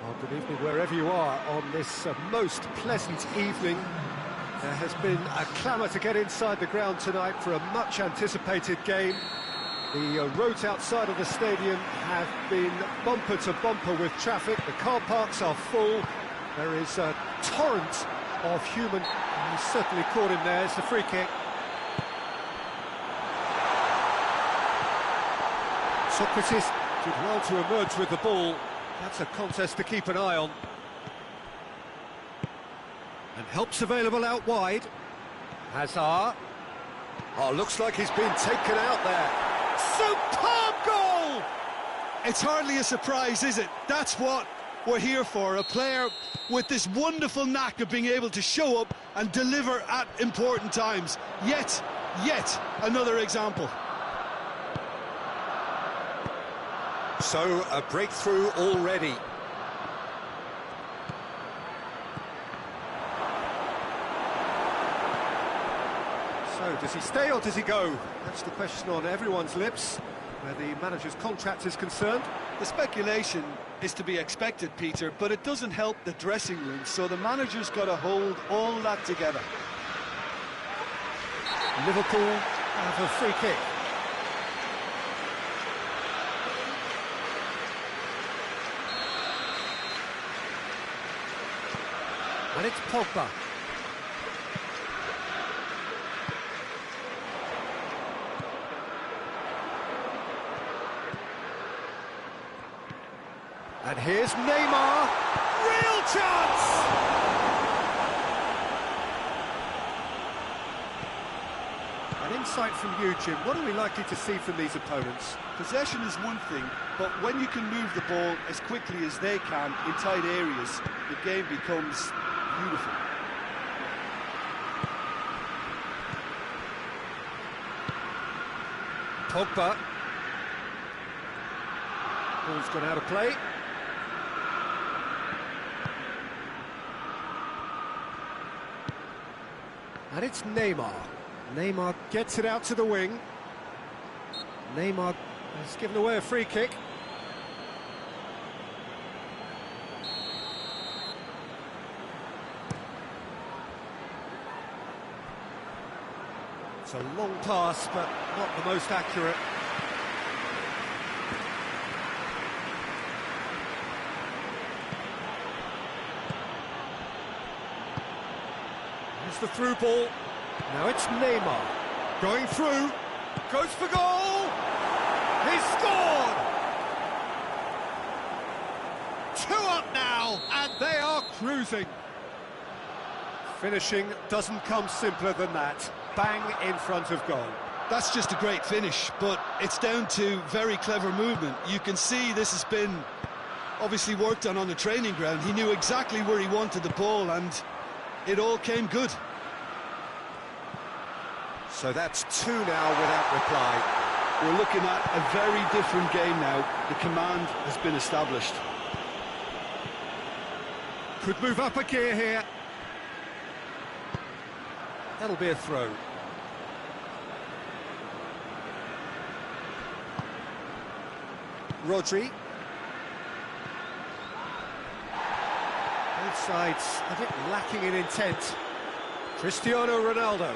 Well, good evening wherever you are on this most pleasant evening. There has been a clamour to get inside the ground tonight for a much-anticipated game. The roads outside of the stadium have been bumper to bumper with traffic. The car parks are full. There is a torrent of human... He's certainly caught him there. It's the free kick. Socrates did well to emerge with the ball. That's a contest to keep an eye on. And help's available out wide. Hazard. Oh, looks like he's been taken out there. Superb goal! It's hardly a surprise, is it? That's what we're here for. A player with this wonderful knack of being able to show up and deliver at important times. Yet another example. So, a breakthrough already. So, does he stay or does he go? That's the question on everyone's lips, where the manager's contract is concerned. The speculation is to be expected, Peter, but it doesn't help the dressing room, so the manager's got to hold all that together. Liverpool have a free kick. And it's Pogba. And here's Neymar. Real chance! An insight from you, Jim. What are we likely to see from these opponents? Possession is one thing, but when you can move the ball as quickly as they can in tight areas, the game becomes beautiful. Pogba. Ball's gone out of play. And it's Neymar. Neymar gets it out to the wing. Neymar has given away a free kick. It's a long pass, but not the most accurate. Here's the through ball. Now it's Neymar. Going through. Goes for goal! He's scored! 2 up now, and they are cruising. Finishing doesn't come simpler than that. Bang in front of goal. That's just a great finish, but it's down to very clever movement. You can see this has been obviously worked on the training ground. He knew exactly where he wanted the ball, and it all came good. So that's 2 now without reply. We're looking at a very different game now. The command has been established. Could move up a gear here. That'll be a throw. Rodri. Both sides a bit lacking in intent. Cristiano Ronaldo.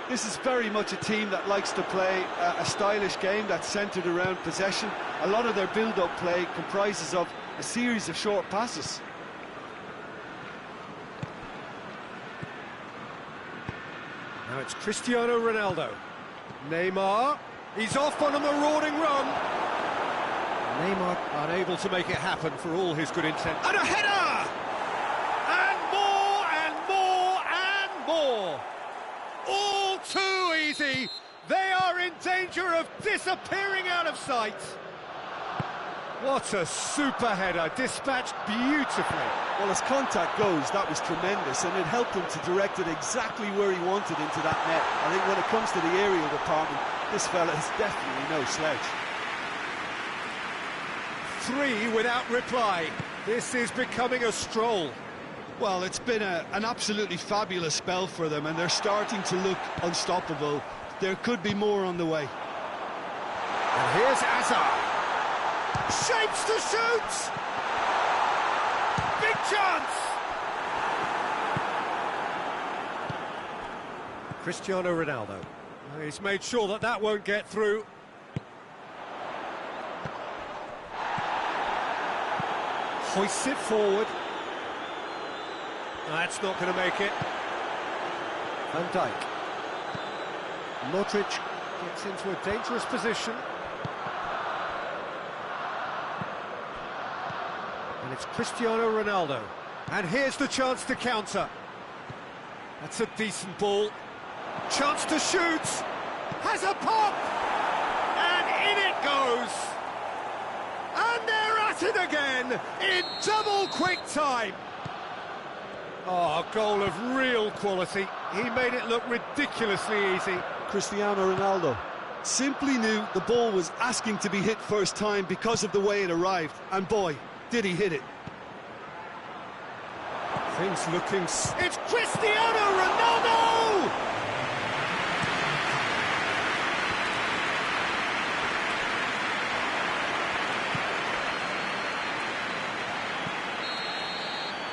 This is very much a team that likes to play a stylish game that's centred around possession. A lot of their build-up play comprises of a series of short passes. Now it's Cristiano Ronaldo. Neymar. He's off on a marauding run. Neymar unable to make it happen for all his good intent. And a header! And more and more! All too easy. They are in danger of disappearing out of sight. What a super header, dispatched beautifully. Well, as contact goes, that was tremendous, and it helped him to direct it exactly where he wanted into that net. I think when it comes to the aerial department, this fella is definitely no slouch. 3 without reply. This is becoming a stroll. Well, it's been an absolutely fabulous spell for them, and they're starting to look unstoppable. There could be more on the way. And here's Hazard. Shapes to shoot! chance! Cristiano Ronaldo. He's made sure that that won't get through. Hoists it forward. That's not going to make it. Van Dijk. Modric gets into a dangerous position. And it's Cristiano Ronaldo. And here's the chance to counter. That's a decent ball. Chance to shoot. Has a pop. And in it goes. And they're at it again in double quick time. Oh, a goal of real quality. He made it look ridiculously easy. Cristiano Ronaldo simply knew the ball was asking to be hit first time because of the way it arrived. And boy, did he hit it. Things looking... It's Cristiano Ronaldo!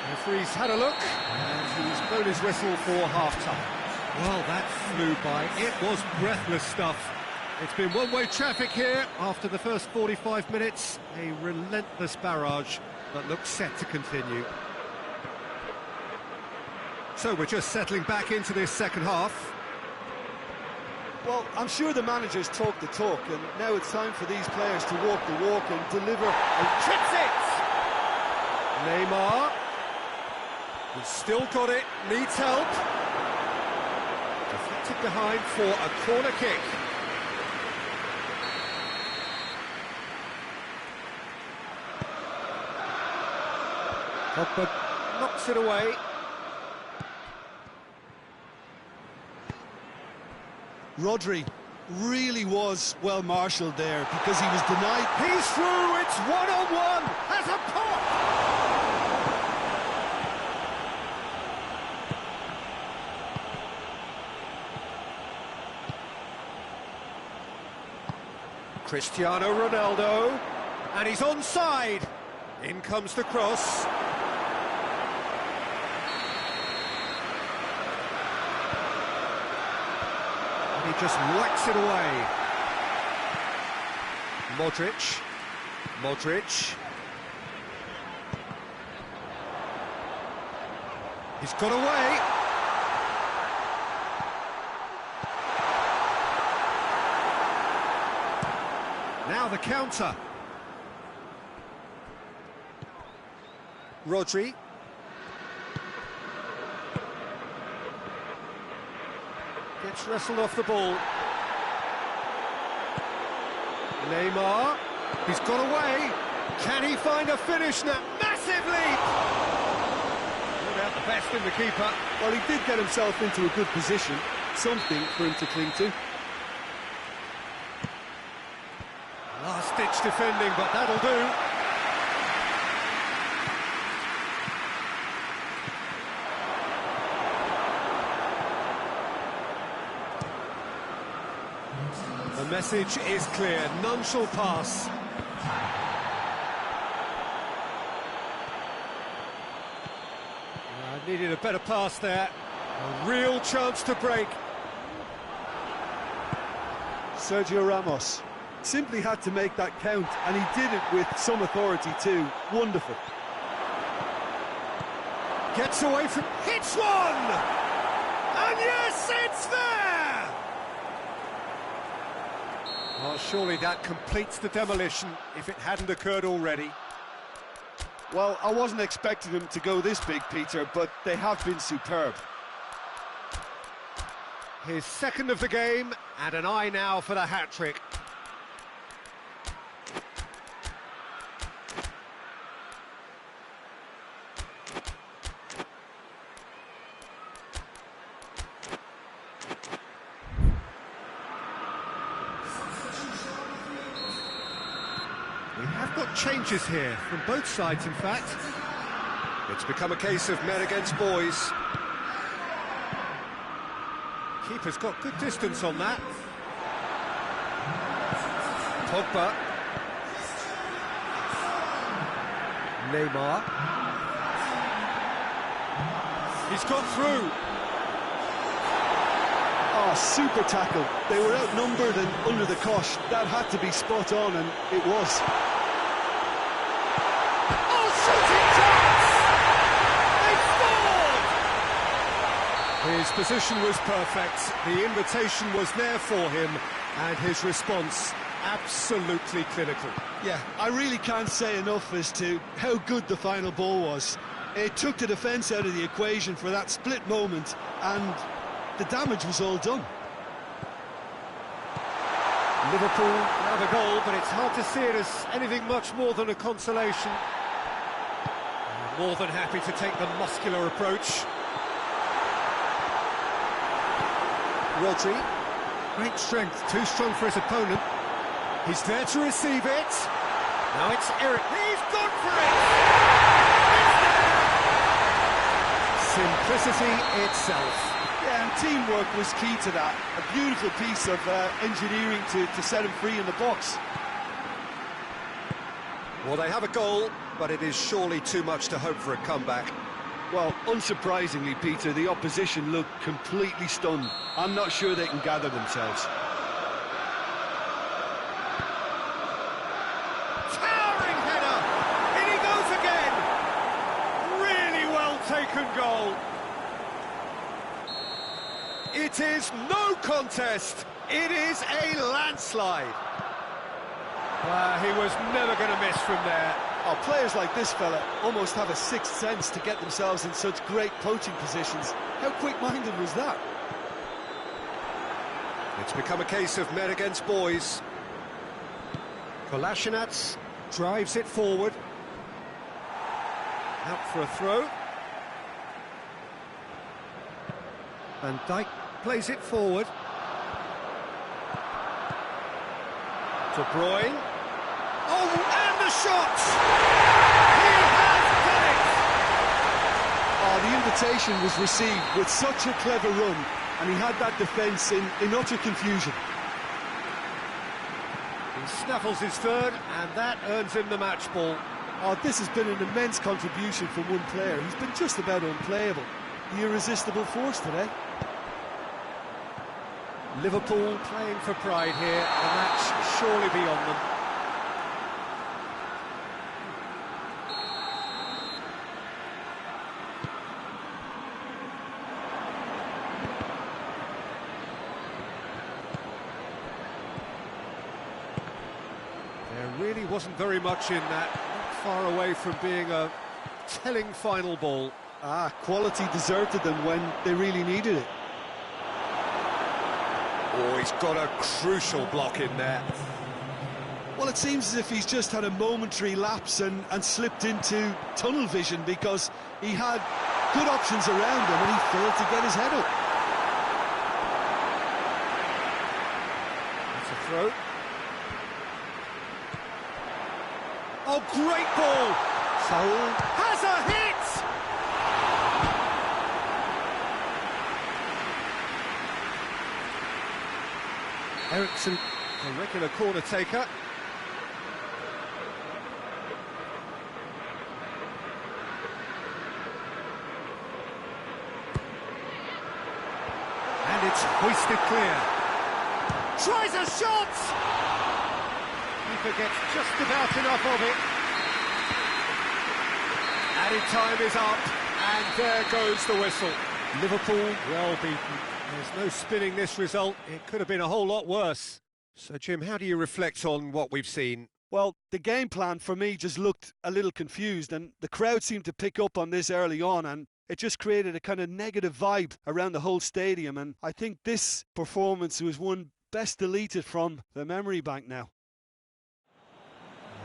Referee's had a look, and he's blown his whistle for half-time. Well, that flew by. It was breathless stuff. It's been one-way traffic here after the first 45 minutes. A relentless barrage that looks set to continue. So we're just settling back into this second half. Well, I'm sure the managers talk the talk, and now it's time for these players to walk the walk and deliver. And chips it! Neymar. He's still got it, needs help. Deflected behind for a corner kick. Pogba knocks it away. Rodri really was well marshalled there because he was denied. He's through, it's one-on-one, has a pop! Cristiano Ronaldo, and he's onside. In comes the cross. And he just whacks it away. Modric. He's got away. Now the counter. Rodri. Gets wrestled off the ball. Neymar. He's got away. Can he find a finish now? Massive leap! No doubt the best in the keeper. Well, he did get himself into a good position. Something for him to cling to. Last-ditch defending, but that'll do. The message is clear, none shall pass. Needed a better pass there. A real chance to break. Sergio Ramos simply had to make that count, and he did it with some authority too. Wonderful. Gets away from... hits one! And yes, it's there! Oh, surely that completes the demolition if it hadn't occurred already. Well, I wasn't expecting them to go this big, Peter, but they have been superb. His second of the game, and an eye now for the hat-trick. We have got changes here, from both sides in fact. It's become a case of men against boys. Keeper's got good distance on that. Pogba. Neymar. He's got through. Oh, super tackle. They were outnumbered and under the cosh. That had to be spot on, and it was. Oh, shooting chance! They scored! His position was perfect. The invitation was there for him, and his response absolutely clinical. Yeah, I really can't say enough as to how good the final ball was. It took the defence out of the equation for that split moment, and the damage was all done. Liverpool have a goal, but it's hard to see it as anything much more than a consolation. More than happy to take the muscular approach. Rodri, great strength, too strong for his opponent. He's there to receive it. Now it's Eric. He's gone for it! It's there! Simplicity itself. Yeah, and teamwork was key to that. A beautiful piece of engineering to set him free in the box. Well, they have a goal, but it is surely too much to hope for a comeback. Well, unsurprisingly, Peter, the opposition looked completely stunned. I'm not sure they can gather themselves. Towering header! In he goes again! Really well taken goal. It is no contest. It is a landslide. He was never going to miss from there. Oh, players like this fella almost have a sixth sense to get themselves in such great poaching positions. How quick-minded was that? It's become a case of men against boys. Kolasinac drives it forward. Out for a throw. Van Dijk plays it forward. De Bruyne. Oh, and the shot! He has done it! Oh, the invitation was received with such a clever run, and he had that defence in utter confusion. He snaffles his third, and that earns him the match ball. Oh, this has been an immense contribution from one player. He's been just about unplayable. The irresistible force today. Liverpool playing for pride here, the match surely beyond them. There really wasn't very much in that, not far away from being a telling final ball. Quality deserted them when they really needed it. Oh, he's got a crucial block in there. Well, it seems as if he's just had a momentary lapse and slipped into tunnel vision, because he had good options around him and he failed to get his head up. That's a throw. Oh, great ball! Saul has a hit! Ericsson, a regular corner taker. And it's hoisted clear. Tries a shot! He forgets just about enough of it. Added time is up, and there goes the whistle. Liverpool well beaten. There's no spinning this result. It could have been a whole lot worse. So, Jim, how do you reflect on what we've seen? Well, the game plan for me just looked a little confused, and the crowd seemed to pick up on this early on, and it just created a kind of negative vibe around the whole stadium. And I think this performance was one best deleted from the memory bank now.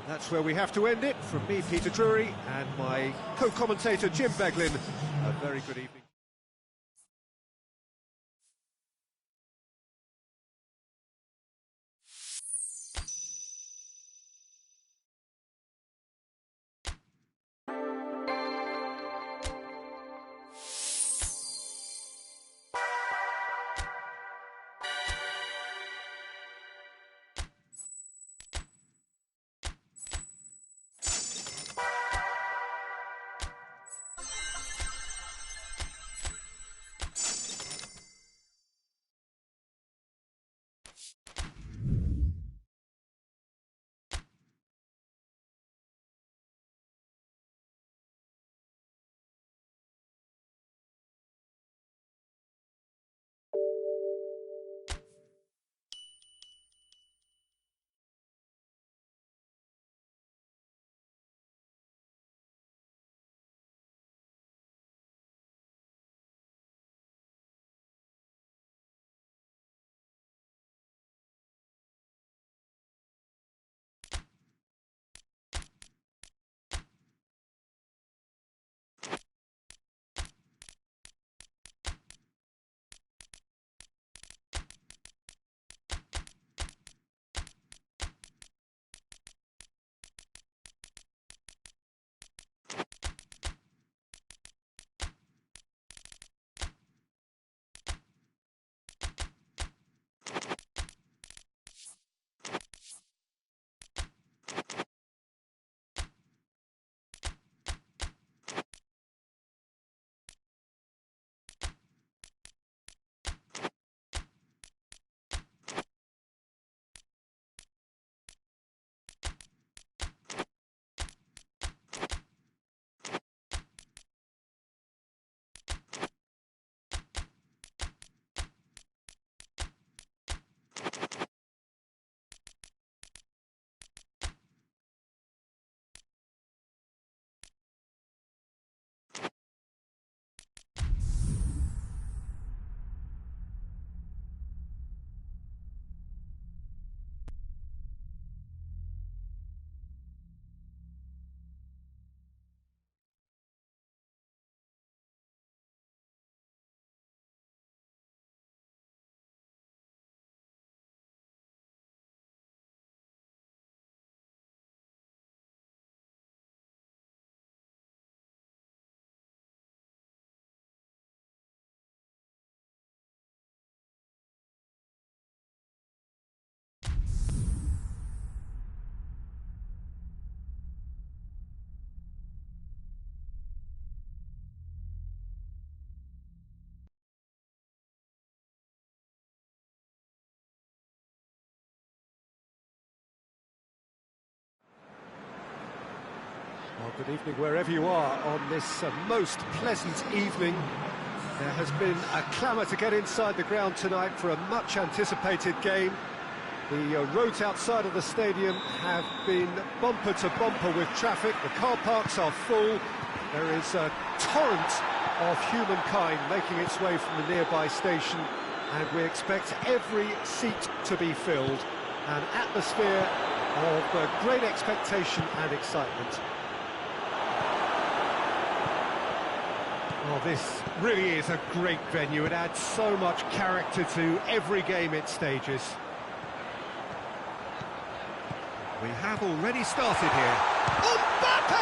And that's where we have to end it. From me, Peter Drury, and my co-commentator, Jim Beglin. A very good evening. Good evening wherever you are on this most pleasant evening. There has been a clamour to get inside the ground tonight for a much anticipated game. The roads outside of the stadium have been bumper to bumper with traffic. The car parks are full. There is a torrent of humankind making its way from the nearby station, and we expect every seat to be filled. An atmosphere of great expectation and excitement. Oh, this really is a great venue. It adds so much character to every game it stages. We have already started here. Mbappe!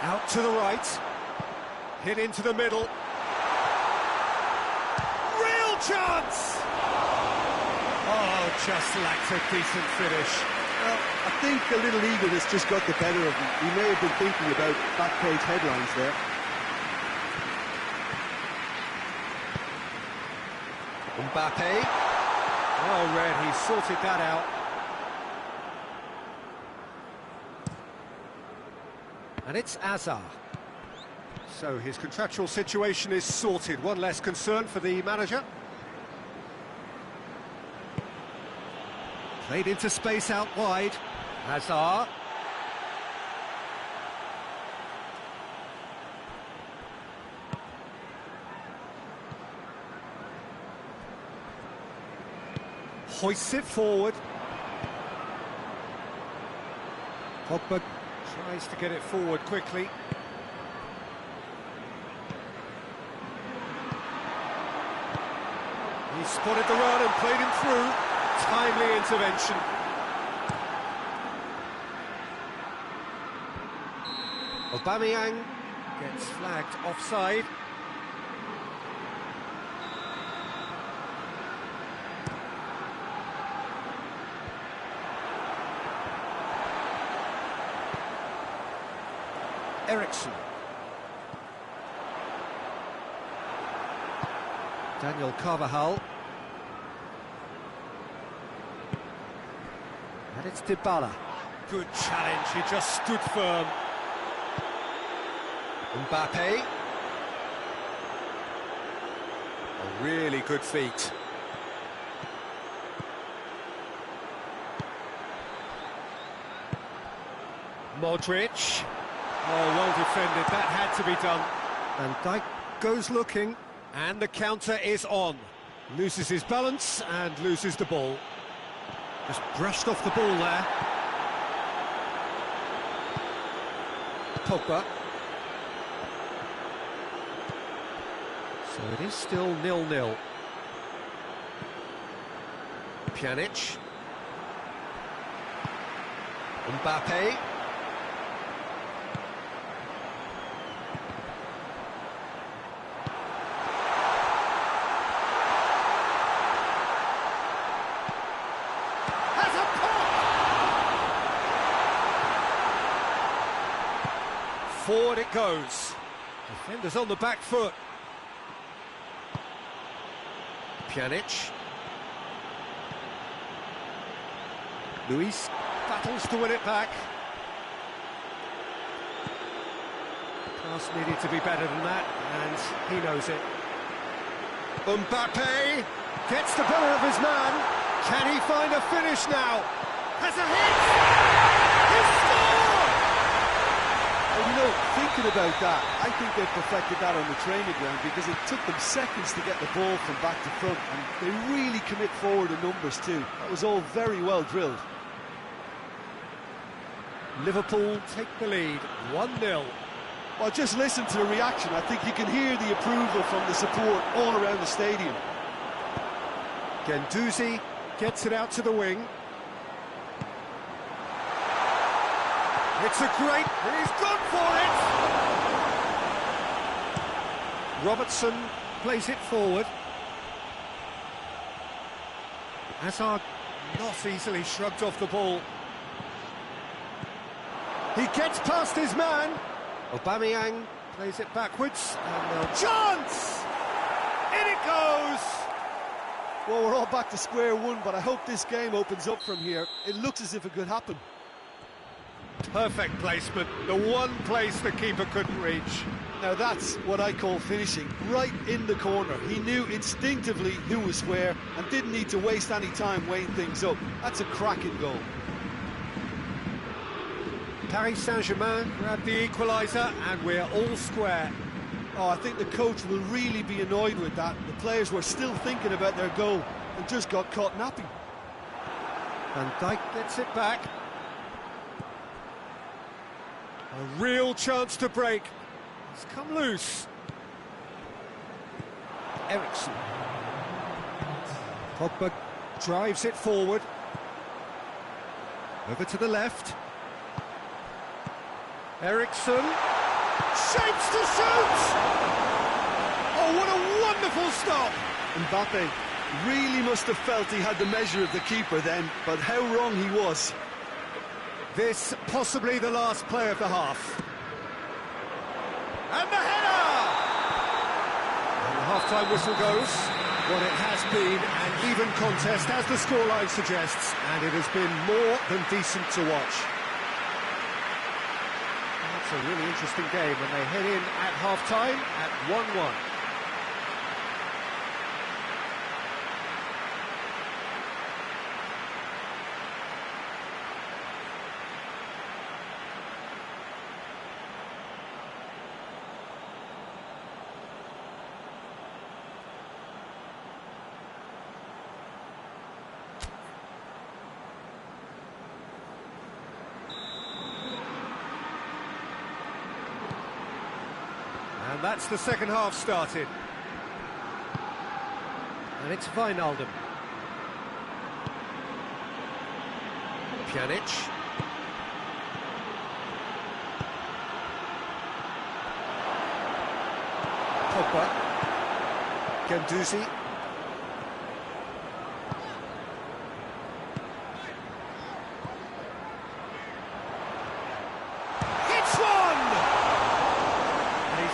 Out to the right, hit into the middle. Real chance! Oh, just lacked a decent finish. Well, I think a little eagerness just got the better of him. He may have been thinking about back page headlines there. Mbappe. Well read, he sorted that out. And it's Azar. So his contractual situation is sorted. One less concern for the manager. Played into space out wide. Azar. Hoists it forward. Pogba tries to get it forward quickly. He spotted the run and played him through. Timely intervention. Aubameyang gets flagged offside. Ericsson. Daniel Carvajal. And it's Dybala. Good challenge, he just stood firm. Mbappe. A really good feat. Modric. Oh, well defended, that had to be done. And Dijk goes looking, and the counter is on. Loses his balance and loses the ball. Just brushed off the ball there. Pogba. So it is still 0-0. Pjanic. Mbappe. Forward it goes. Defenders on the back foot. Pjanic. Luis battles to win it back. Pass needed to be better than that, and he knows it. Mbappe gets the better of his man. Can he find a finish now? Has a hit! He scored! Well, you know, thinking about that, I think they perfected that on the training ground because it took them seconds to get the ball from back to front, and they really commit forward in numbers too. That was all very well drilled. Liverpool take the lead, 1-0. Well, just listen to the reaction. I think you can hear the approval from the support all around the stadium. Guendouzi gets it out to the wing. It's a great... He's gone for it! Robertson plays it forward. Hazard not easily shrugged off the ball. He gets past his man. Aubameyang plays it backwards. And chance! In it goes! Well, we're all back to square one, but I hope this game opens up from here. It looks as if it could happen. Perfect placement, the one place the keeper couldn't reach. Now that's what I call finishing, right in the corner. He knew instinctively who was where and didn't need to waste any time weighing things up. That's a cracking goal. Paris Saint-Germain grabbed the equaliser and we're all square. Oh, I think the coach will really be annoyed with that. The players were still thinking about their goal and just got caught napping. Van Dijk gets it back. A real chance to break. It's come loose. Ericsson. Pogba drives it forward. Over to the left. Ericsson. Shapes to shoot! Oh, what a wonderful stop! Mbappe really must have felt he had the measure of the keeper then, but how wrong he was. This possibly the last play of the half. And the header! And the half-time whistle goes. What it has been an even contest, as the scoreline suggests, and it has been more than decent to watch. That's a really interesting game, and they head in at half-time at 1-1. And that's the second half started. And it's Wijnaldum. Pjanic. Pogba. Guendouzi.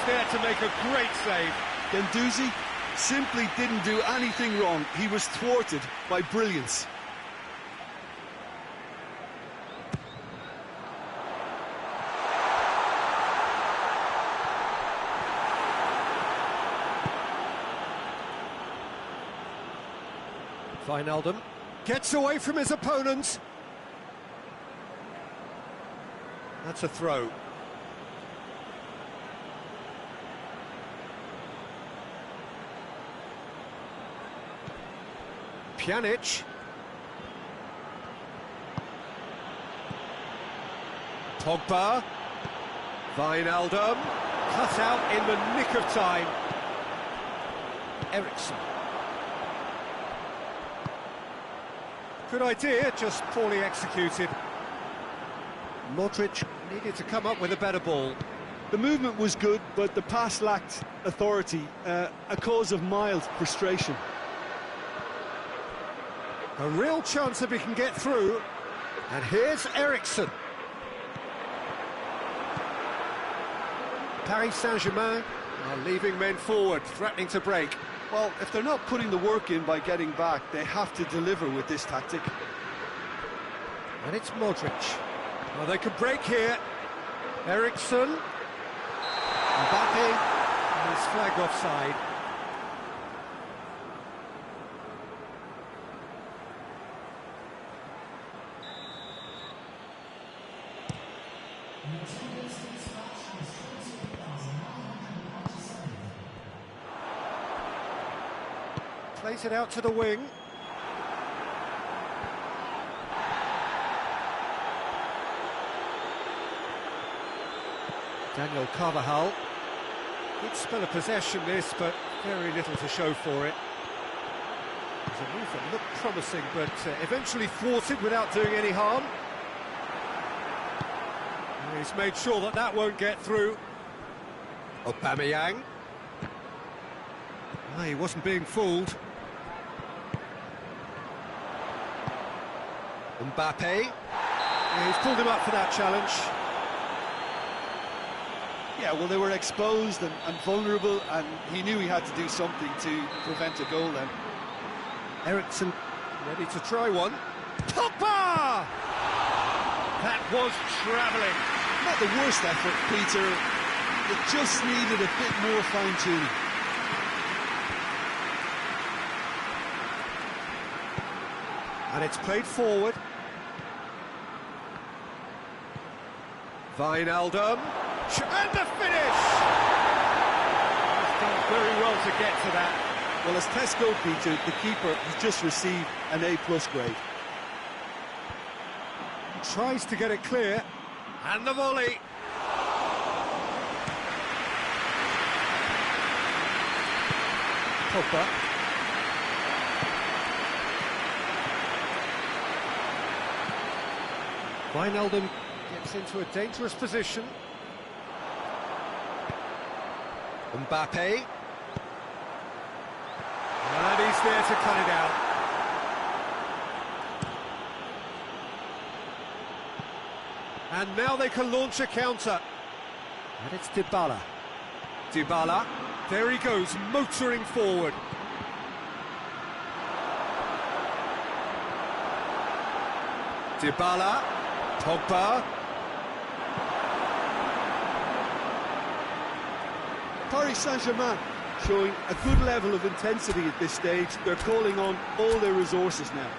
There to make a great save. Guendouzi simply didn't do anything wrong. He was thwarted by brilliance. Wijnaldum gets away from his opponent. That's a throw. Pjanic. Pogba. Wijnaldum. Cut out in the nick of time. Ericsson. Good idea, just poorly executed. Modric needed to come up with a better ball. The movement was good, but the pass lacked authority, a cause of mild frustration. A real chance if he can get through. And here's Ericsson. Paris Saint-Germain are leaving men forward, threatening to break. Well, if they're not putting the work in by getting back, they have to deliver with this tactic. And it's Modric. Well, they could break here. Ericsson. Mbappe. And he's flagged offside. Plays it out to the wing. Daniel Carvajal. Good spell of possession this, but very little to show for it. There's a move that looked promising, but eventually thwarted without doing any harm. And he's made sure that that won't get through. Aubameyang. Oh, he wasn't being fooled. Mbappe. Yeah, he's pulled him up for that challenge. Yeah, well, they were exposed and vulnerable, and he knew he had to do something to prevent a goal then. Ericsson ready to try one. Pogba! That was travelling. Not the worst effort, Peter. It just needed a bit more fine-tuning. And it's played forward. Wijnaldum. And the finish! He's done very well to get to that. Well, as tests go, Peter, the keeper has just received an A+ grade. Tries to get it clear. And the volley. Pogba. Wijnaldum gets into a dangerous position. Mbappe. And he's there to cut it out. And now they can launch a counter. And it's Dybala. Dybala. There he goes, motoring forward. Dybala. Pogba. Paris Saint-Germain showing a good level of intensity at this stage. They're calling on all their resources now.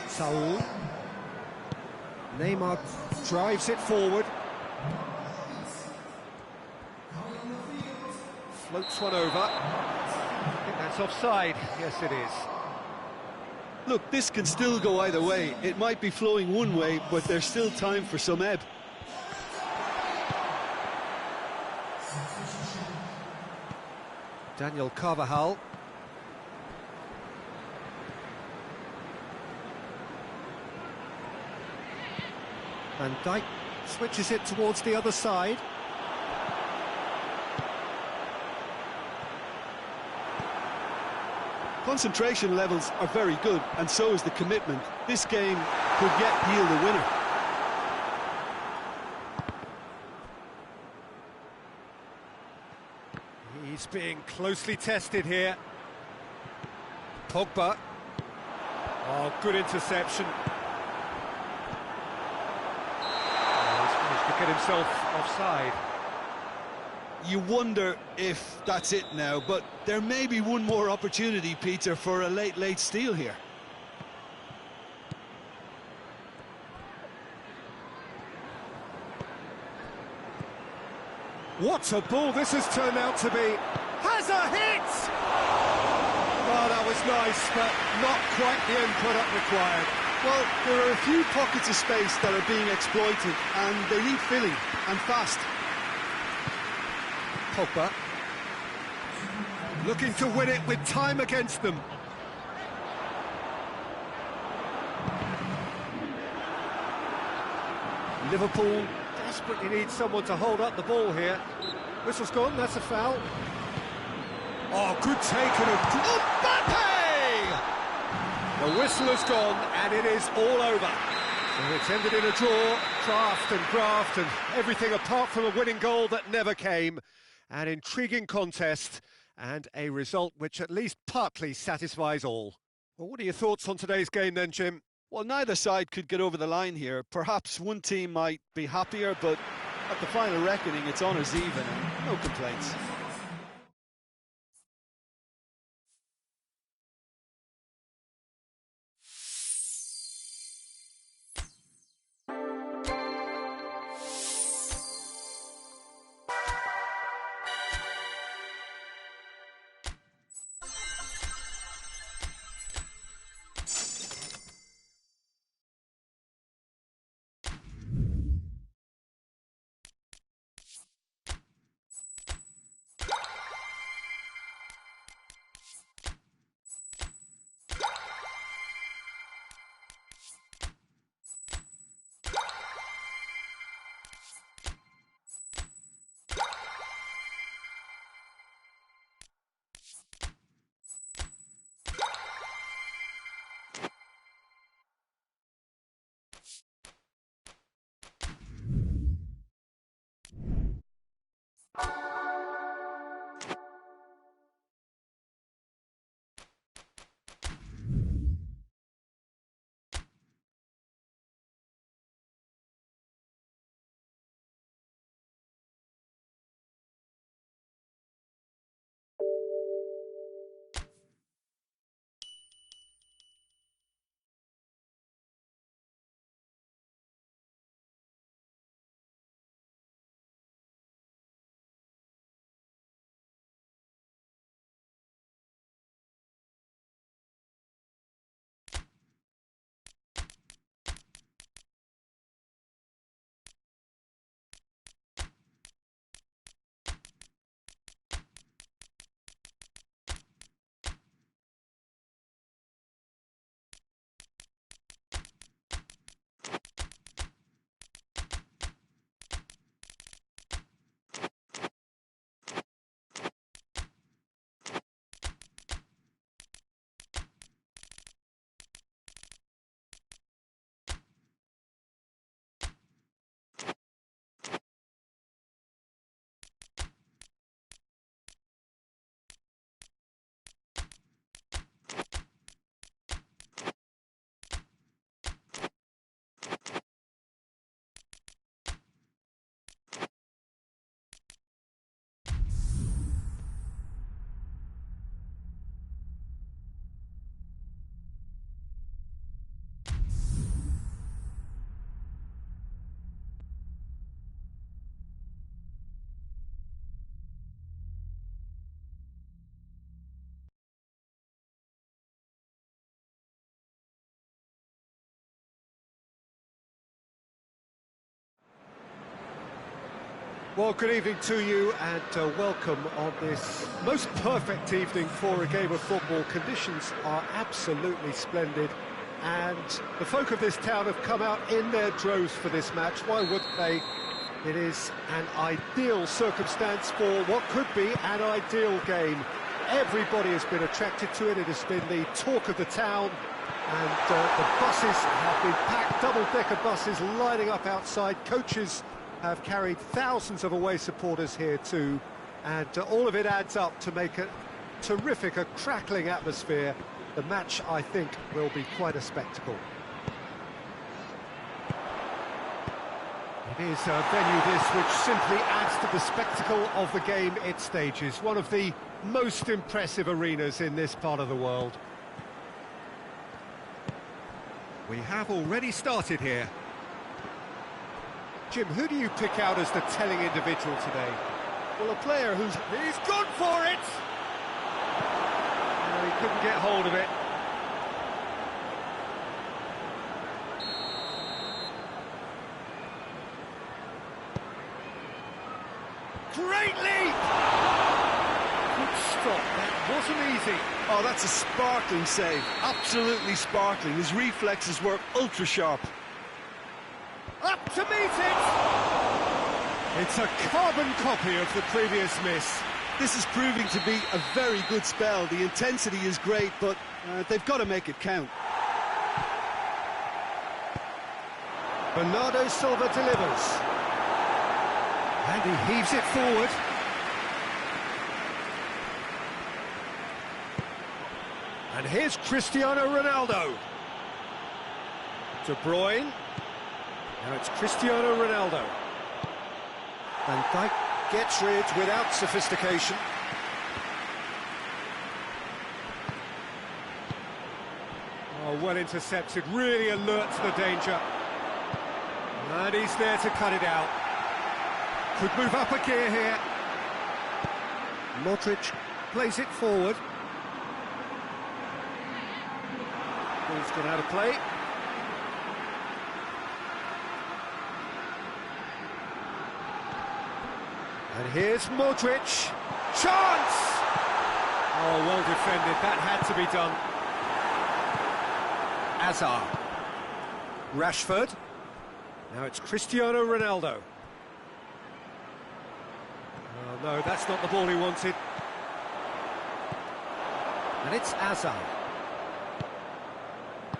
Saul. Neymar drives it forward. Floats one over. I think that's offside. Yes, it is. Look, this can still go either way. It might be flowing one way, but there's still time for some ebb. Daniel Carvajal. Van Dijk switches it towards the other side. Concentration levels are very good, and so is the commitment. This game could yet yield a winner. He's being closely tested here. Pogba. Oh, good interception. Get himself offside. You wonder if that's it now, but there may be one more opportunity, Peter, for a late steal here. What a ball this has turned out to be. Has a hit! Oh, that was nice, but not quite the end product required. Well, there are a few pockets of space that are being exploited, and they need filling, and fast. Pogba. Looking to win it with time against them. Liverpool desperately needs someone to hold up the ball here. Whistle's gone, that's a foul. Oh, good take and a... Mbappe! The whistle has gone, and it is all over. So it's ended in a draw, craft and graft, and everything apart from a winning goal that never came. An intriguing contest, and a result which at least partly satisfies all. Well, what are your thoughts on today's game then, Jim? Well, neither side could get over the line here. Perhaps one team might be happier, but at the final reckoning, it's honours even, and no complaints. Well, good evening to you and welcome on this most perfect evening for a game of football. Conditions are absolutely splendid and the folk of this town have come out in their droves for this match. Why wouldn't they? It is an ideal circumstance for what could be an ideal game. Everybody has been attracted to it. It has been the talk of the town and the buses have been packed, double-decker buses lining up outside. Coaches have carried thousands of away supporters here too, and all of it adds up to make a terrific, a crackling atmosphere. The match, I think, will be quite a spectacle. It is a venue this which simply adds to the spectacle of the game it stages. One of the most impressive arenas in this part of the world. We have already started here. Jim, who do you pick out as the telling individual today? Well, a player who's... He's gone for it! No, he couldn't get hold of it. Great leap! Good stop, that wasn't easy. Oh, that's a sparkling save, absolutely sparkling. His reflexes were ultra-sharp. Up to meet it! It's a carbon copy of the previous miss. This is proving to be a very good spell. The intensity is great, but they've got to make it count. Bernardo Silva delivers. And he heaves it forward. And here's Cristiano Ronaldo. De Bruyne. Now it's Cristiano Ronaldo. Van Dijk gets rid without sophistication. Oh, well intercepted, really alert to the danger. And he's there to cut it out. Could move up a gear here. Modric plays it forward. Ball's gone out of play. And here's Modric. Chance! Oh, well defended. That had to be done. Hazard. Rashford. Now it's Cristiano Ronaldo. Oh, no, that's not the ball he wanted. And it's Hazard.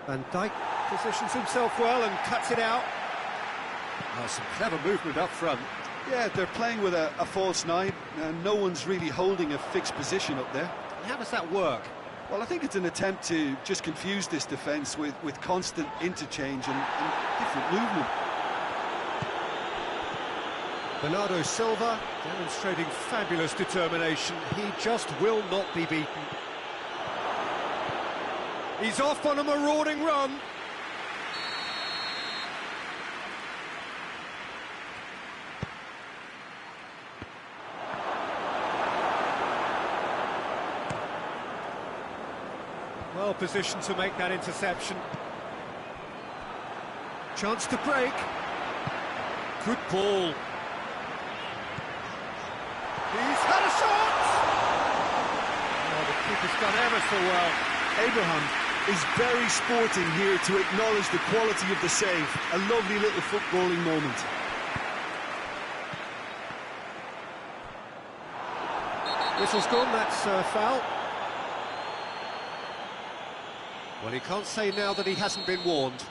Van Dijk positions himself well and cuts it out. Oh, some clever movement up front. Yeah, they're playing with a false nine, and no one's really holding a fixed position up there. How does that work? Well, I think it's an attempt to just confuse this defence with constant interchange and different movement. Bernardo Silva demonstrating fabulous determination. He just will not be beaten. He's off on a marauding run. Well positioned to make that interception. Chance to break. Good ball. He's had a shot! Oh, the keeper's done ever so well. Abraham is very sporting here to acknowledge the quality of the save. A lovely little footballing moment. Whistle's gone, that's foul. Well, he can't say now that he hasn't been warned.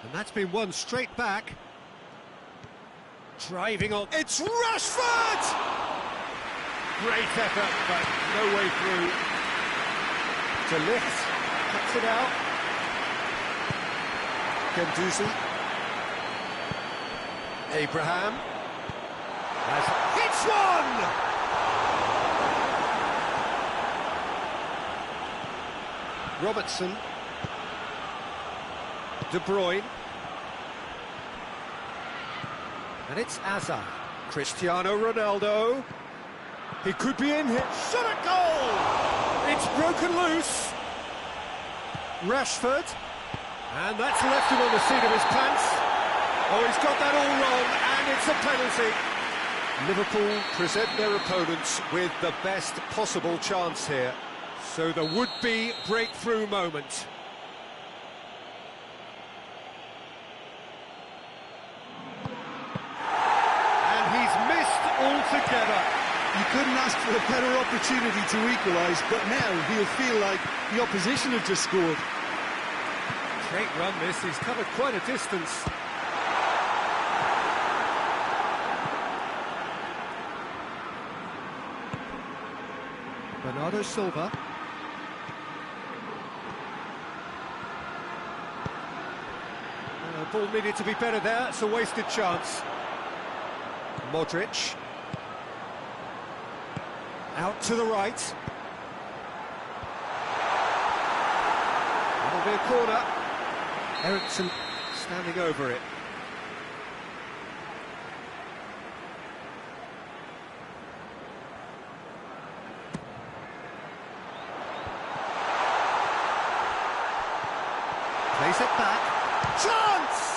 And that's been won straight back. Driving on. It's Rashford! Great effort, but no way through. To lift, cuts it out. Gendouzi. Abraham. Hits one! Robertson. De Bruyne. And it's Hazard. Cristiano Ronaldo. He could be in here. Shot at goal! It's broken loose. Rashford. And that's left him on the seat of his pants. Oh, he's got that all wrong, and it's a penalty. Liverpool present their opponents with the best possible chance here. So the would-be breakthrough moment. And he's missed altogether. You couldn't ask for a better opportunity to equalise, but now he'll feel like the opposition have just scored. Great run this, he's covered quite a distance. Bernardo Silva. The ball needed to be better there, it's a wasted chance. Modric. Out to the right. That'll be a corner. Ericsson standing over it. Plays it back. Chance!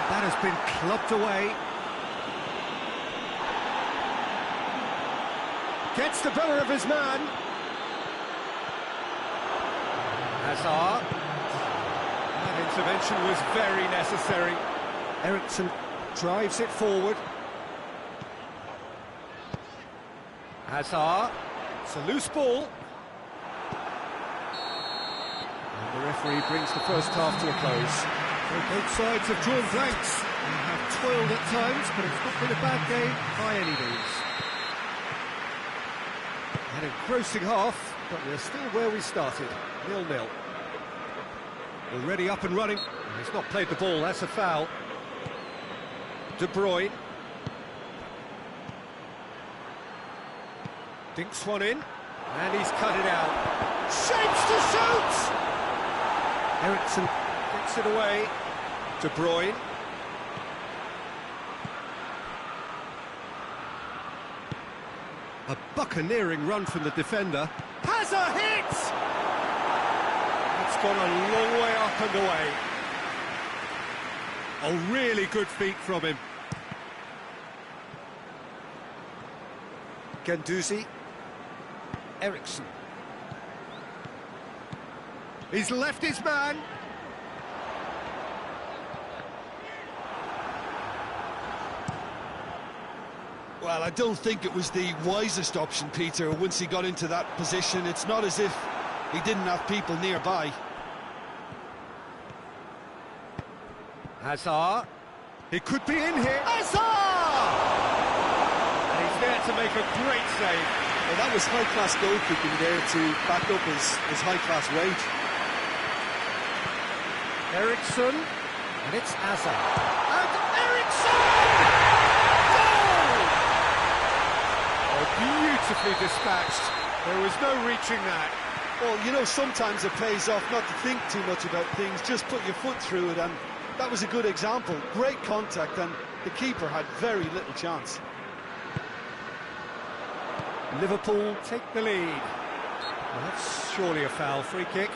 That has been clubbed away. Gets the better of his man. Hazard. That intervention was very necessary. Ericsson drives it forward. Hazard. It's a loose ball. And the referee brings the first half to a close. So both sides have drawn blanks. They have toiled at times, but it's not been a bad game by any means. An engrossing half, but we're still where we started, 0-0. Already up and running. He's not played the ball, that's a foul. De Bruyne. Dinks one in, and he's cut it out. Shapes to shoot! Ericsson gets it away. De Bruyne. A buccaneering run from the defender. Has a hit! It's gone a long way up and away. A really good feat from him. Guendouzi. Ericsson. He's left his man. Well, I don't think it was the wisest option, Peter, once he got into that position. It's not as if he didn't have people nearby. Hazard. He could be in here. Hazard! And he's there to make a great save. Well, that was high-class goalkeeping there to back up his high-class wage. Ericsson. And it's Hazard. And Ericsson! Beautifully dispatched. There was no reaching that. Well, you know, sometimes it pays off not to think too much about things, just put your foot through it, and that was a good example. Great contact, and the keeper had very little chance. Liverpool take the lead. Well, that's surely a foul. Free kick.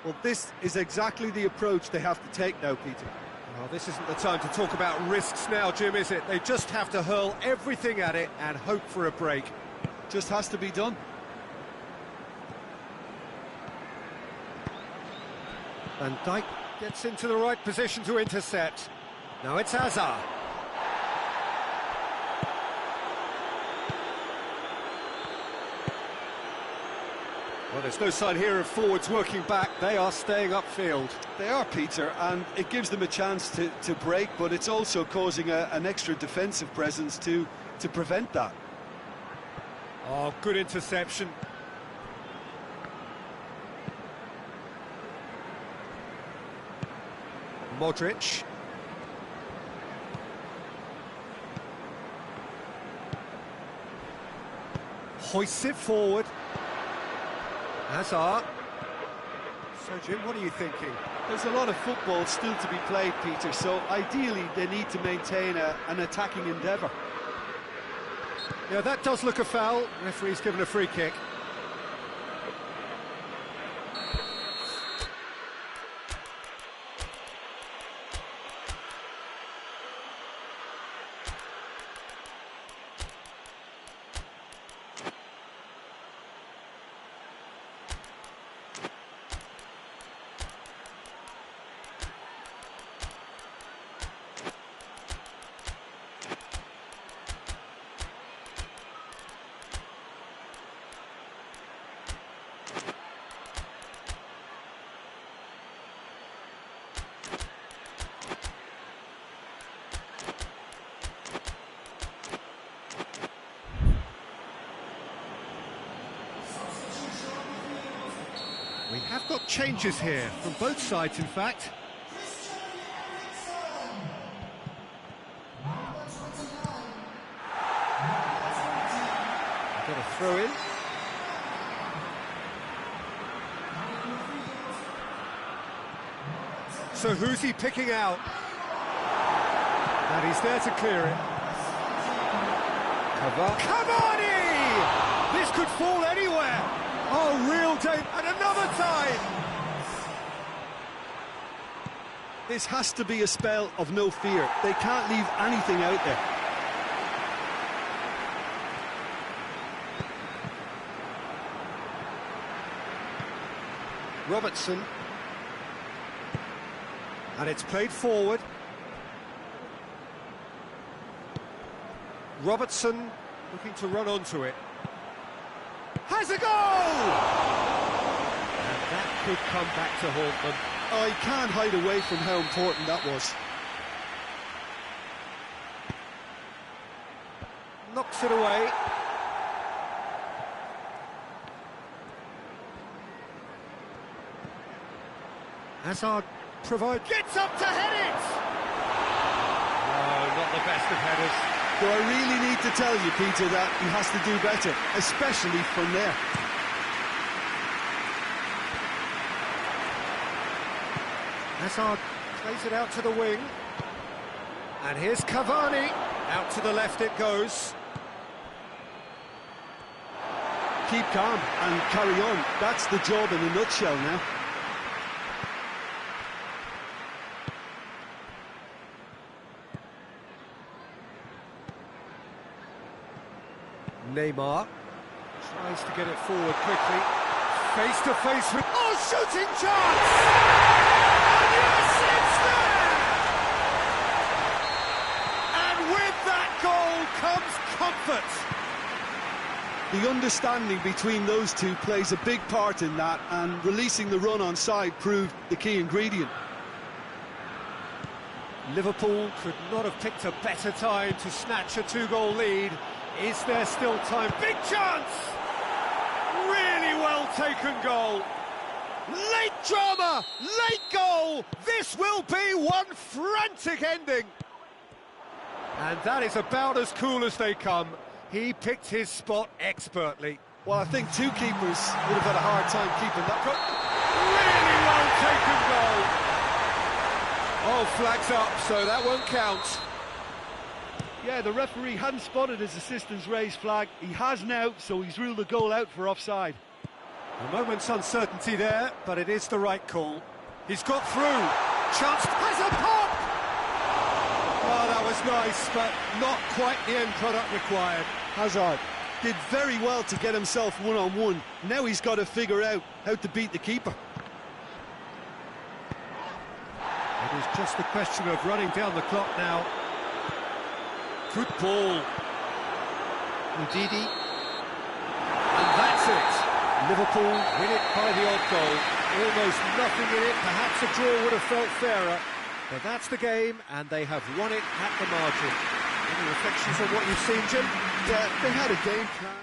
Well, this is exactly the approach they have to take now, Peter. Well, this isn't the time to talk about risks now, Jim, is it? They just have to hurl everything at it and hope for a break. Just has to be done. Van Dijk gets into the right position to intercept. Now it's Hazard. Well, there's no sign here of forwards working back. They are staying upfield. They are, Peter, and it gives them a chance to break, but it's also causing an extra defensive presence to prevent that. Oh, good interception. Modric. hoists it forward. Hazard. So, Jim, what are you thinking? There's a lot of football still to be played, Peter, so ideally they need to maintain an attacking endeavour. Yeah, that does look a foul. Referee's given a free kick. We have got changes here, from both sides in fact. Got a throw in. So who's he picking out? And he's there to clear it. Cavani! This could fall anywhere. Oh, real danger, and another time! This has to be a spell of no fear. They can't leave anything out there. Robertson. And it's played forward. Robertson looking to run onto it. Has a goal! And that could come back to haunt them. Oh, he can't hide away from how important that was. Knocks it away. Hazard gets up to head it! Oh, not the best of headers. Do I really need to tell you, Peter, that he has to do better, especially from there? Hazard plays it out to the wing. And here's Cavani. Out to the left it goes. Keep calm and carry on. That's the job in a nutshell now. Neymar tries to get it forward quickly. Face to face with... Oh, shooting chance! And yes, it's there! And with that goal comes comfort. The understanding between those two plays a big part in that, and releasing the run on side proved the key ingredient. Liverpool could not have picked a better time to snatch a two-goal lead. Is there still time? Big chance! Really well taken goal. Late drama, late goal. This will be one frantic ending. And that is about as cool as they come. He picked his spot expertly. Well, I think two keepers would have had a hard time keeping that. Really well taken goal. Oh, flags up, so that won't count. Yeah, the referee hadn't spotted his assistant's raised flag. He has now, so he's ruled the goal out for offside. A moment's uncertainty there, but it is the right call. He's got through. Chance has a pop! Oh, that was nice, but not quite the end product required. Hazard did very well to get himself one-on-one. Now he's got to figure out how to beat the keeper. It is just a question of running down the clock now. Good ball. Ndidi. And that's it. Liverpool win it by the odd goal. Almost nothing in it. Perhaps a draw would have felt fairer. But that's the game, and they have won it at the margin. Any reflections on what you've seen, Jim? Yeah, they had a game plan.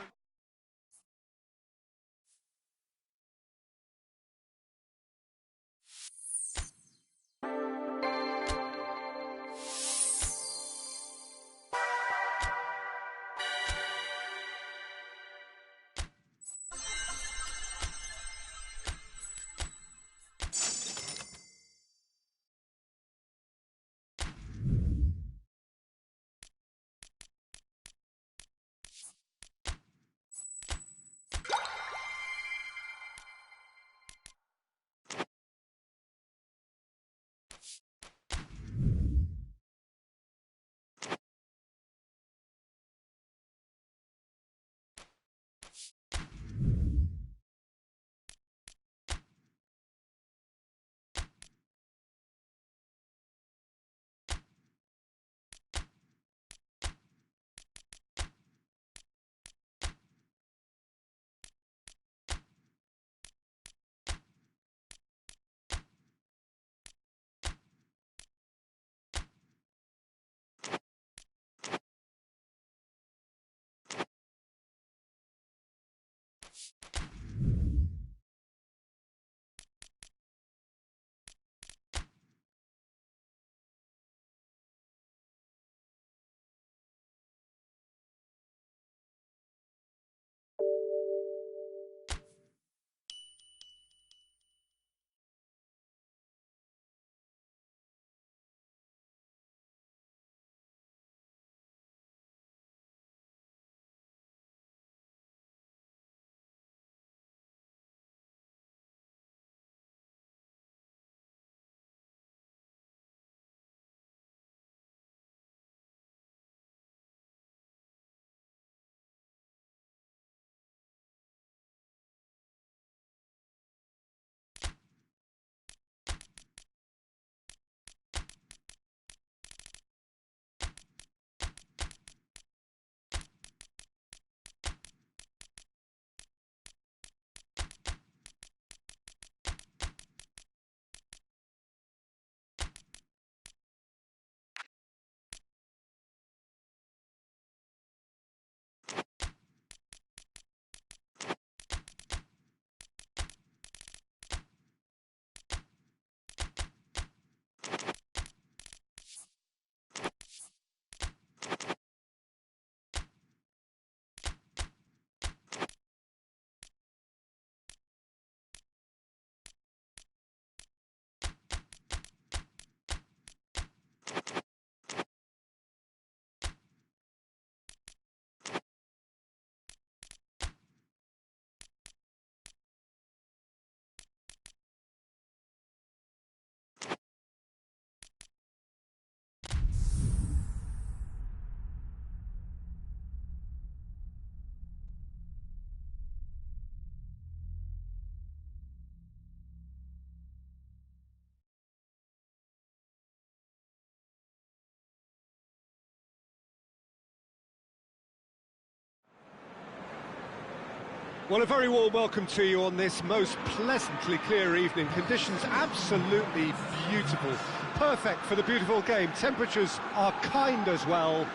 Well, a very warm welcome to you on this most pleasantly clear evening. Conditions absolutely beautiful. Perfect for the beautiful game. Temperatures are kind as well.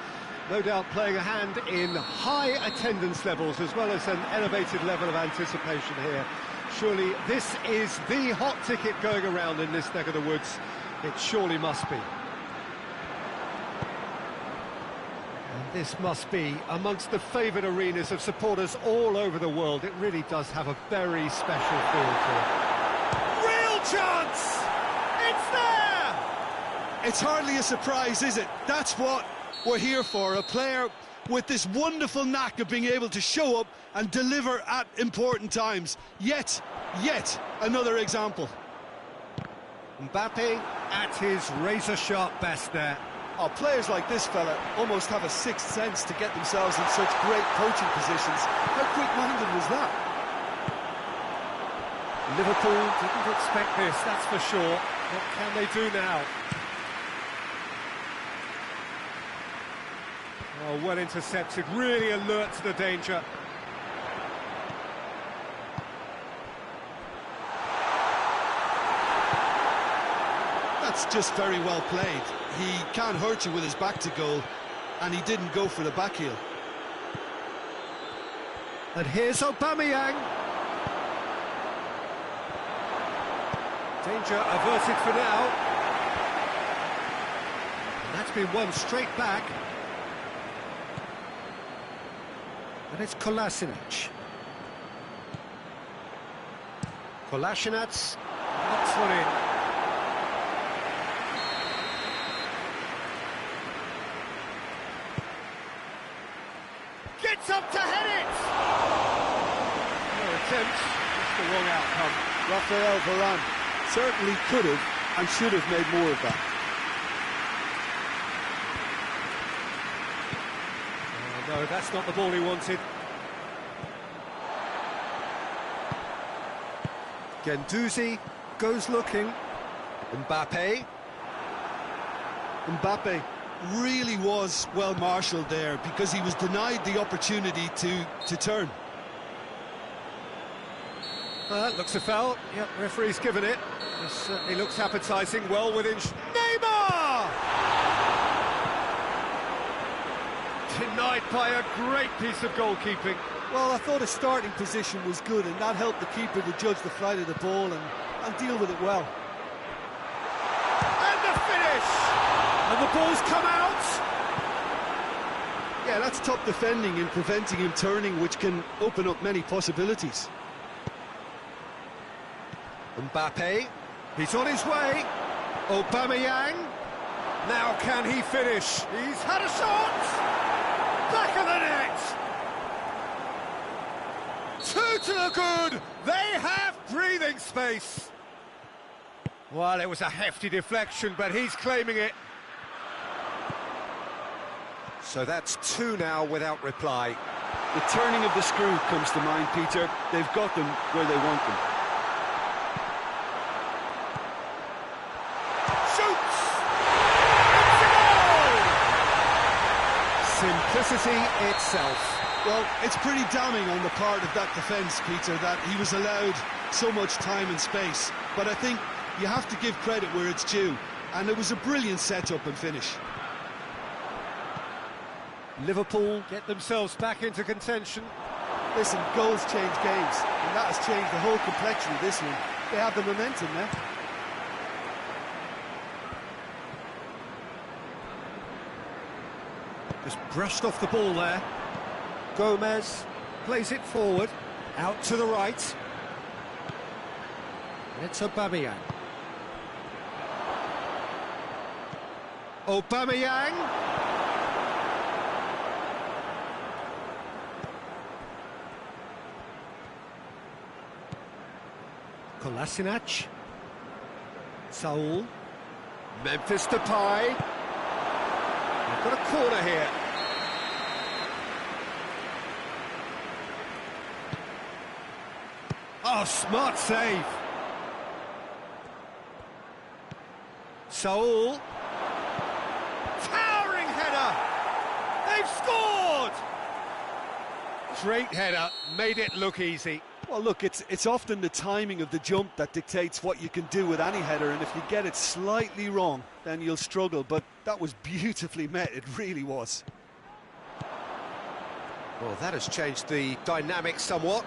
No doubt playing a hand in high attendance levels as well as an elevated level of anticipation here. Surely this is the hot ticket going around in this neck of the woods. It surely must be. This must be amongst the favoured arenas of supporters all over the world. It really does have a very special feel to it. Real chance! It's there! It's hardly a surprise, is it? That's what we're here for. A player with this wonderful knack of being able to show up and deliver at important times. Yet another example. Mbappe at his razor-sharp best there. Oh, players like this fella almost have a sixth sense to get themselves in such great coaching positions. How quick-minded was that? Liverpool didn't expect this, that's for sure. What can they do now? Oh, well intercepted, really alert to the danger. That's just very well played. He can't hurt you with his back to goal, and he didn't go for the back heel. And here's Aubameyang. Danger averted for now. And that's been won straight back. And it's Kolasinac. Kolasinac knocks one in. Gets up to head it! No attempt, just the wrong outcome. Rafael Varane certainly could have and should have made more of that. No, that's not the ball he wanted. Guendouzi goes looking. Mbappe. Mbappe really was well marshalled there because he was denied the opportunity to turn. That looks a foul. Yep, referee's given it. This certainly looks appetising. Well within... Neymar! Denied by a great piece of goalkeeping. Well, I thought his starting position was good, and that helped the keeper to judge the flight of the ball and deal with it well. And the finish! And the ball's come out! Yeah, that's top defending in preventing him turning, which can open up many possibilities. Mbappe, he's on his way. Aubameyang, now can he finish? He's had a shot! Back of the net! Two to the good! They have breathing space! Well, it was a hefty deflection, but he's claiming it. So that's two now without reply. The turning of the screw comes to mind, Peter. They've got them where they want them. Shoots! It's a goal! Simplicity itself. Well, it's pretty damning on the part of that defence, Peter, that he was allowed so much time and space. But I think you have to give credit where it's due, and it was a brilliant set-up and finish. Liverpool get themselves back into contention. Listen, goals change games, and that has changed the whole complexion of this one. They have the momentum now. Just brushed off the ball there. Gomez plays it forward, out to the right. It's Aubameyang. Aubameyang. Kolasinac. Saul. Memphis Depay. We've got a corner here. Oh, smart save. Saul. Towering header. They've scored. Great header, made it look easy. Well, look, it's often the timing of the jump that dictates what you can do with any header, and if you get it slightly wrong, then you'll struggle. But that was beautifully met, it really was. Well, that has changed the dynamic somewhat.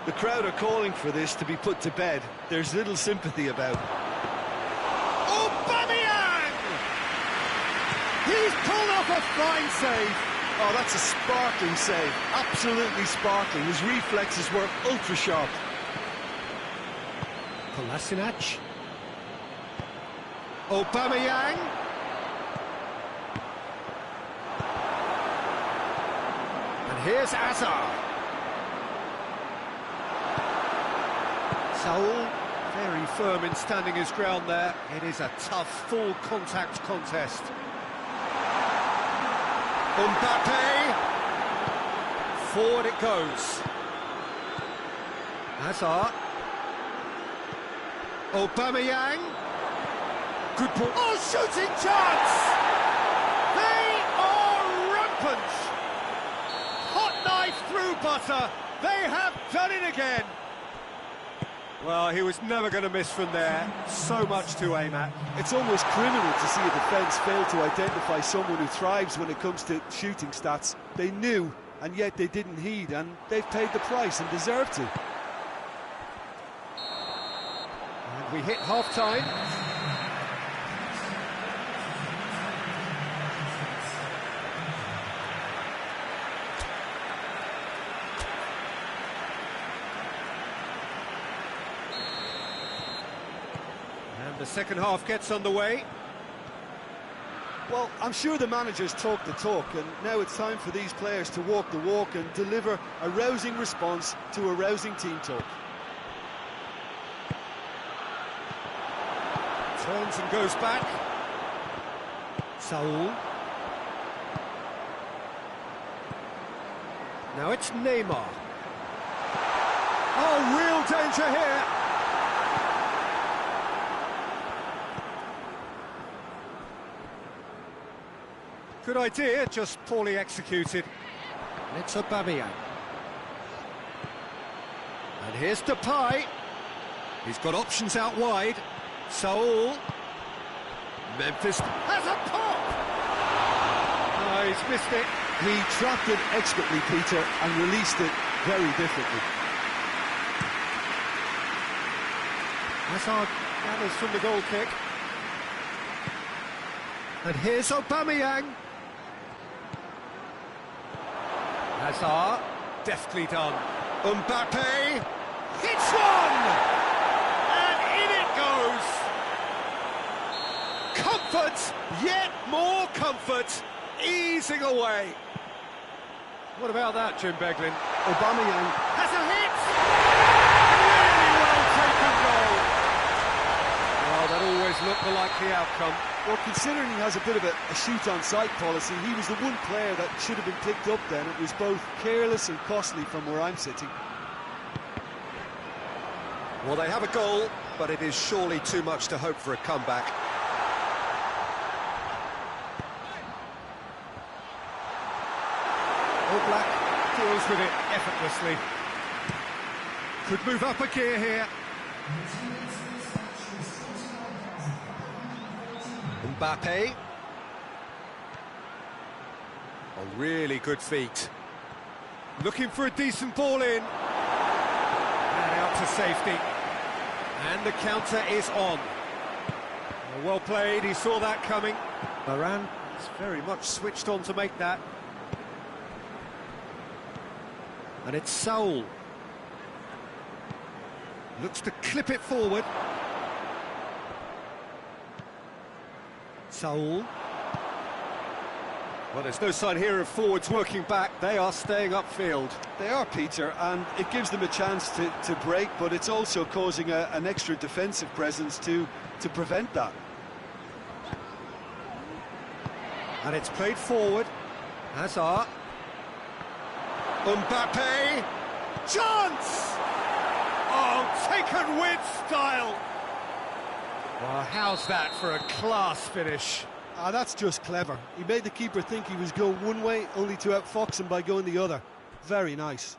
The crowd are calling for this to be put to bed. There's little sympathy about. Aubameyang! He's pulled off a fine save. Oh, that's a sparkling save. Absolutely sparkling. His reflexes were ultra sharp. Kolasinac. Aubameyang. And here's Hazard. Saul, very firm in standing his ground there. It is a tough, full contact contest. Mbappe. Forward it goes. Hazard. Aubameyang. Good ball. Oh, shooting chance! They are rampant! Hot knife through butter. They have done it again. Well, he was never going to miss from there. So much to aim at. It's almost criminal to see a defence fail to identify someone who thrives when it comes to shooting stats. They knew, and yet they didn't heed, and they've paid the price and deserve to. And we hit half-time. The second half gets underway. Well, I'm sure the managers talk the talk, and now it's time for these players to walk the walk and deliver a rousing response to a rousing team talk. Turns and goes back. Saul. Now it's Neymar. Oh, real danger here. Good idea, just poorly executed. And it's Aubameyang. And here's Depay. He's got options out wide. Saul. Memphis has a pop! Oh, he's missed it. He trapped it expertly, Peter, and released it very differently. Hazard gathers from the goal kick. And here's Aubameyang. Hazard, deftly done. Mbappe hits one! And in it goes! Comfort, yet more comfort, easing away. What about that, Jim Beglin? Aubameyang Has a hit! Really well taken goal. Well, that always looked the likely outcome. Well, considering he has a bit of a shoot-on-sight policy, he was the one player that should have been picked up then. It was both careless and costly from where I'm sitting. Well, they have a goal, but it is surely too much to hope for a comeback. All Black deals with it effortlessly. Could move up a gear here. Mbappe. Oh, really good feet. Looking for a decent ball in. And out to safety. And the counter is on. Well played, he saw that coming. Varane is very much switched on to make that. And it's Saul. Looks to clip it forward. Saul. Well, there's no sign here of forwards working back. They are staying upfield. They are, Peter, and it gives them a chance to break, but it's also causing an extra defensive presence to prevent that. And it's played forward. Hazard. Mbappe. Chance! Oh, taken with style. Well, how's that for a class finish? Ah, that's just clever. He made the keeper think he was going one way, only to outfox him by going the other. Very nice.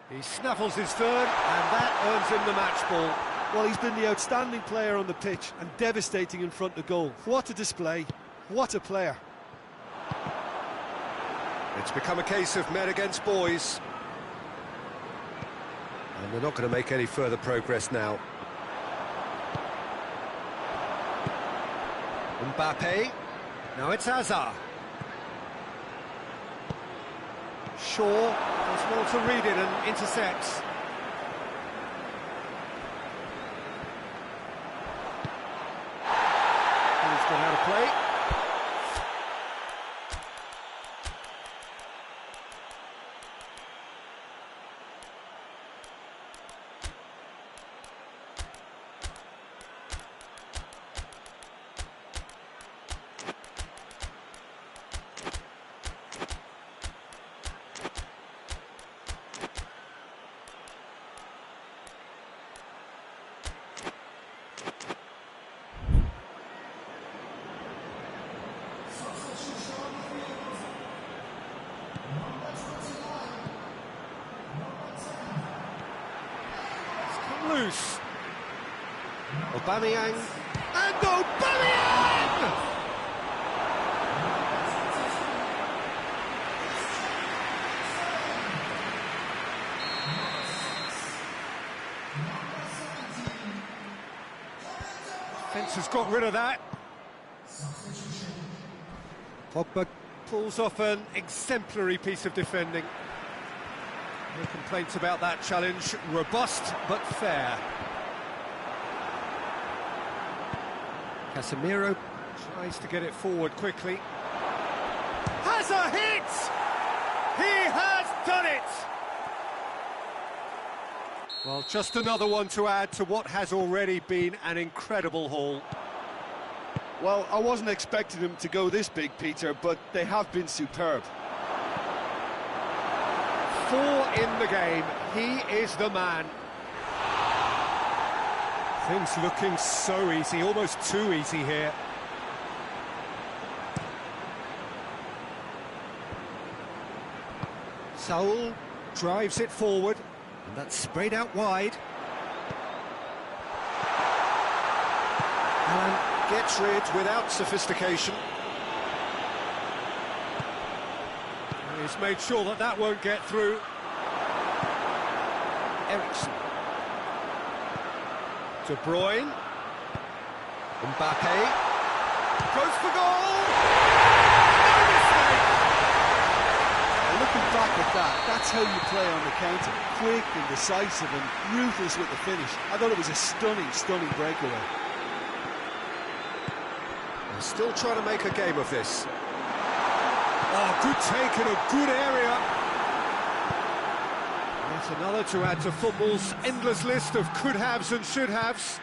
He snaffles his third, and that earns him the match ball. Well, he's been the outstanding player on the pitch and devastating in front of goal. What a display. What a player. It's become a case of men against boys. And they're not going to make any further progress now. Mbappe. Now it's Hazard. Shaw does well to read it and intercepts. He's got out of play. Loose. Aubameyang. And Aubameyang! Defence has got rid of that. Pogba pulls off an exemplary piece of defending. No complaints about that challenge. Robust, but fair. Casemiro tries to get it forward quickly. Has a hit! He has done it! Well, just another one to add to what has already been an incredible haul. Well, I wasn't expecting them to go this big, Peter, but they have been superb. 4 in the game, he is the man. Things looking so easy, almost too easy here. Saul drives it forward, and that's sprayed out wide. And gets rid without sophistication. He's made sure that that won't get through. Ericsson. De Bruyne. Mbappe. Goes for goal! No mistake! And looking back at that, that's how you play on the counter. Quick and decisive and ruthless with the finish. I thought it was a stunning, stunning breakaway. They're still trying to make a game of this. Oh, good take in a good area. Yet another to add to football's endless list of could-haves and should-haves.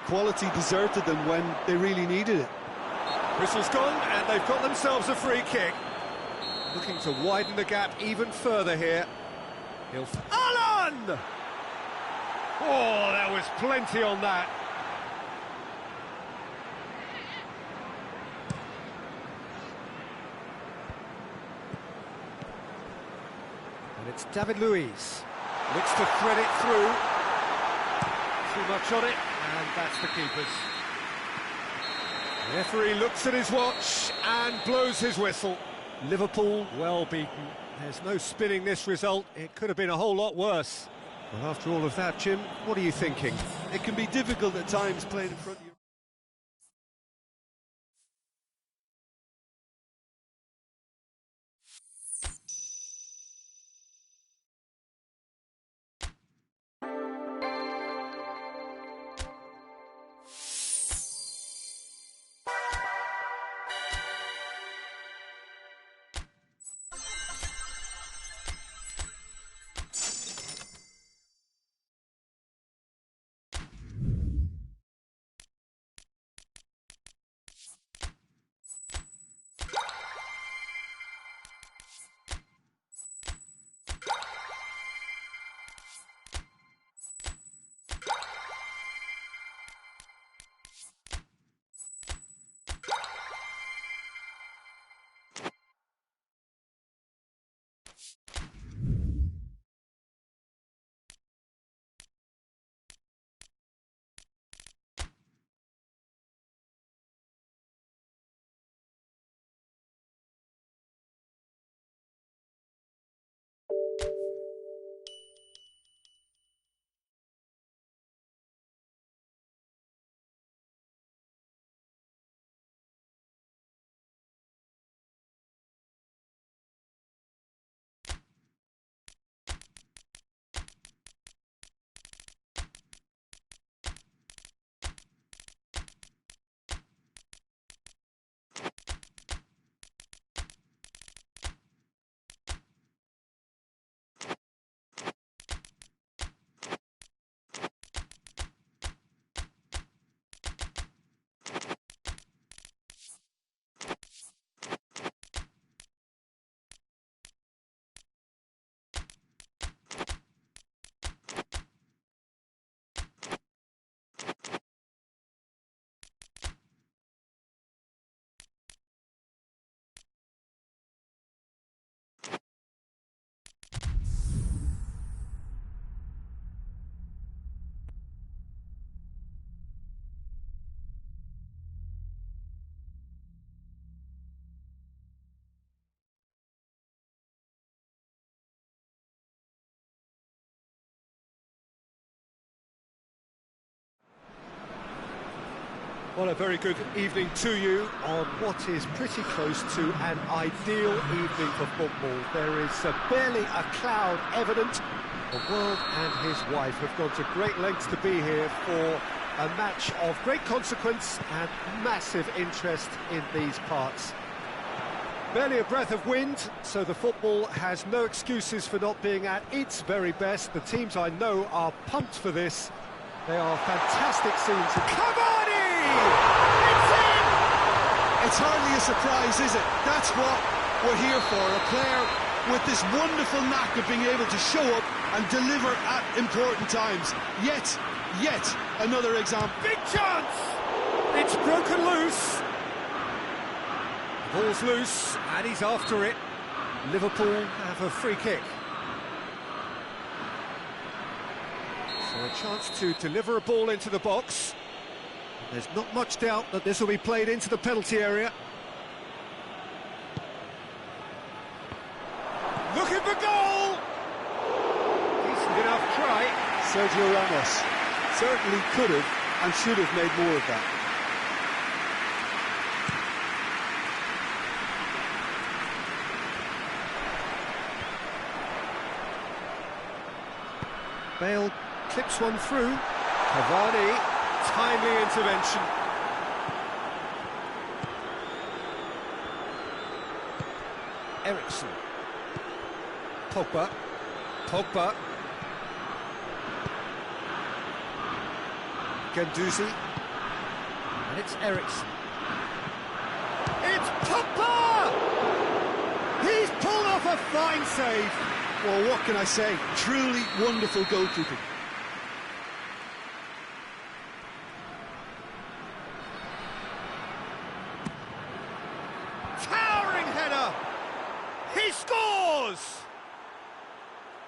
Quality deserted them when they really needed it. Whistle's gone, and they've got themselves a free kick. Looking to widen the gap even further here. Alan! Oh, there was plenty on that. And it's David Luiz. Looks to thread it through. Too much on it, and that's the keeper's. The referee looks at his watch and blows his whistle. Liverpool well beaten. There's no spinning this result. It could have been a whole lot worse. Well, after all of that, Jim, what are you thinking? It can be difficult at times playing in front of you. Well, a very good evening to you on what is pretty close to an ideal evening for football. There is barely a cloud evident. The world and his wife have gone to great lengths to be here for a match of great consequence and massive interest in these parts. Barely a breath of wind, so the football has no excuses for not being at its very best. The teams I know are pumped for this. They are fantastic scenes. Cavani! It's in! It's hardly a surprise, is it? That's what we're here for. A player with this wonderful knack of being able to show up and deliver at important times. Yet another example. Big chance! It's broken loose. The ball's loose, and he's after it. Liverpool have a free kick. So a chance to deliver a ball into the box. There's not much doubt that this will be played into the penalty area. Sergio Ramos certainly could have and should have made more of that. Bale clips one through. Cavani, timely intervention. Ericsson. Pogba. Guendouzi. And it's Ericsson. It's Pogba! He's pulled off a fine save. Well, what can I say? Truly wonderful goalkeeping. Towering header! He scores!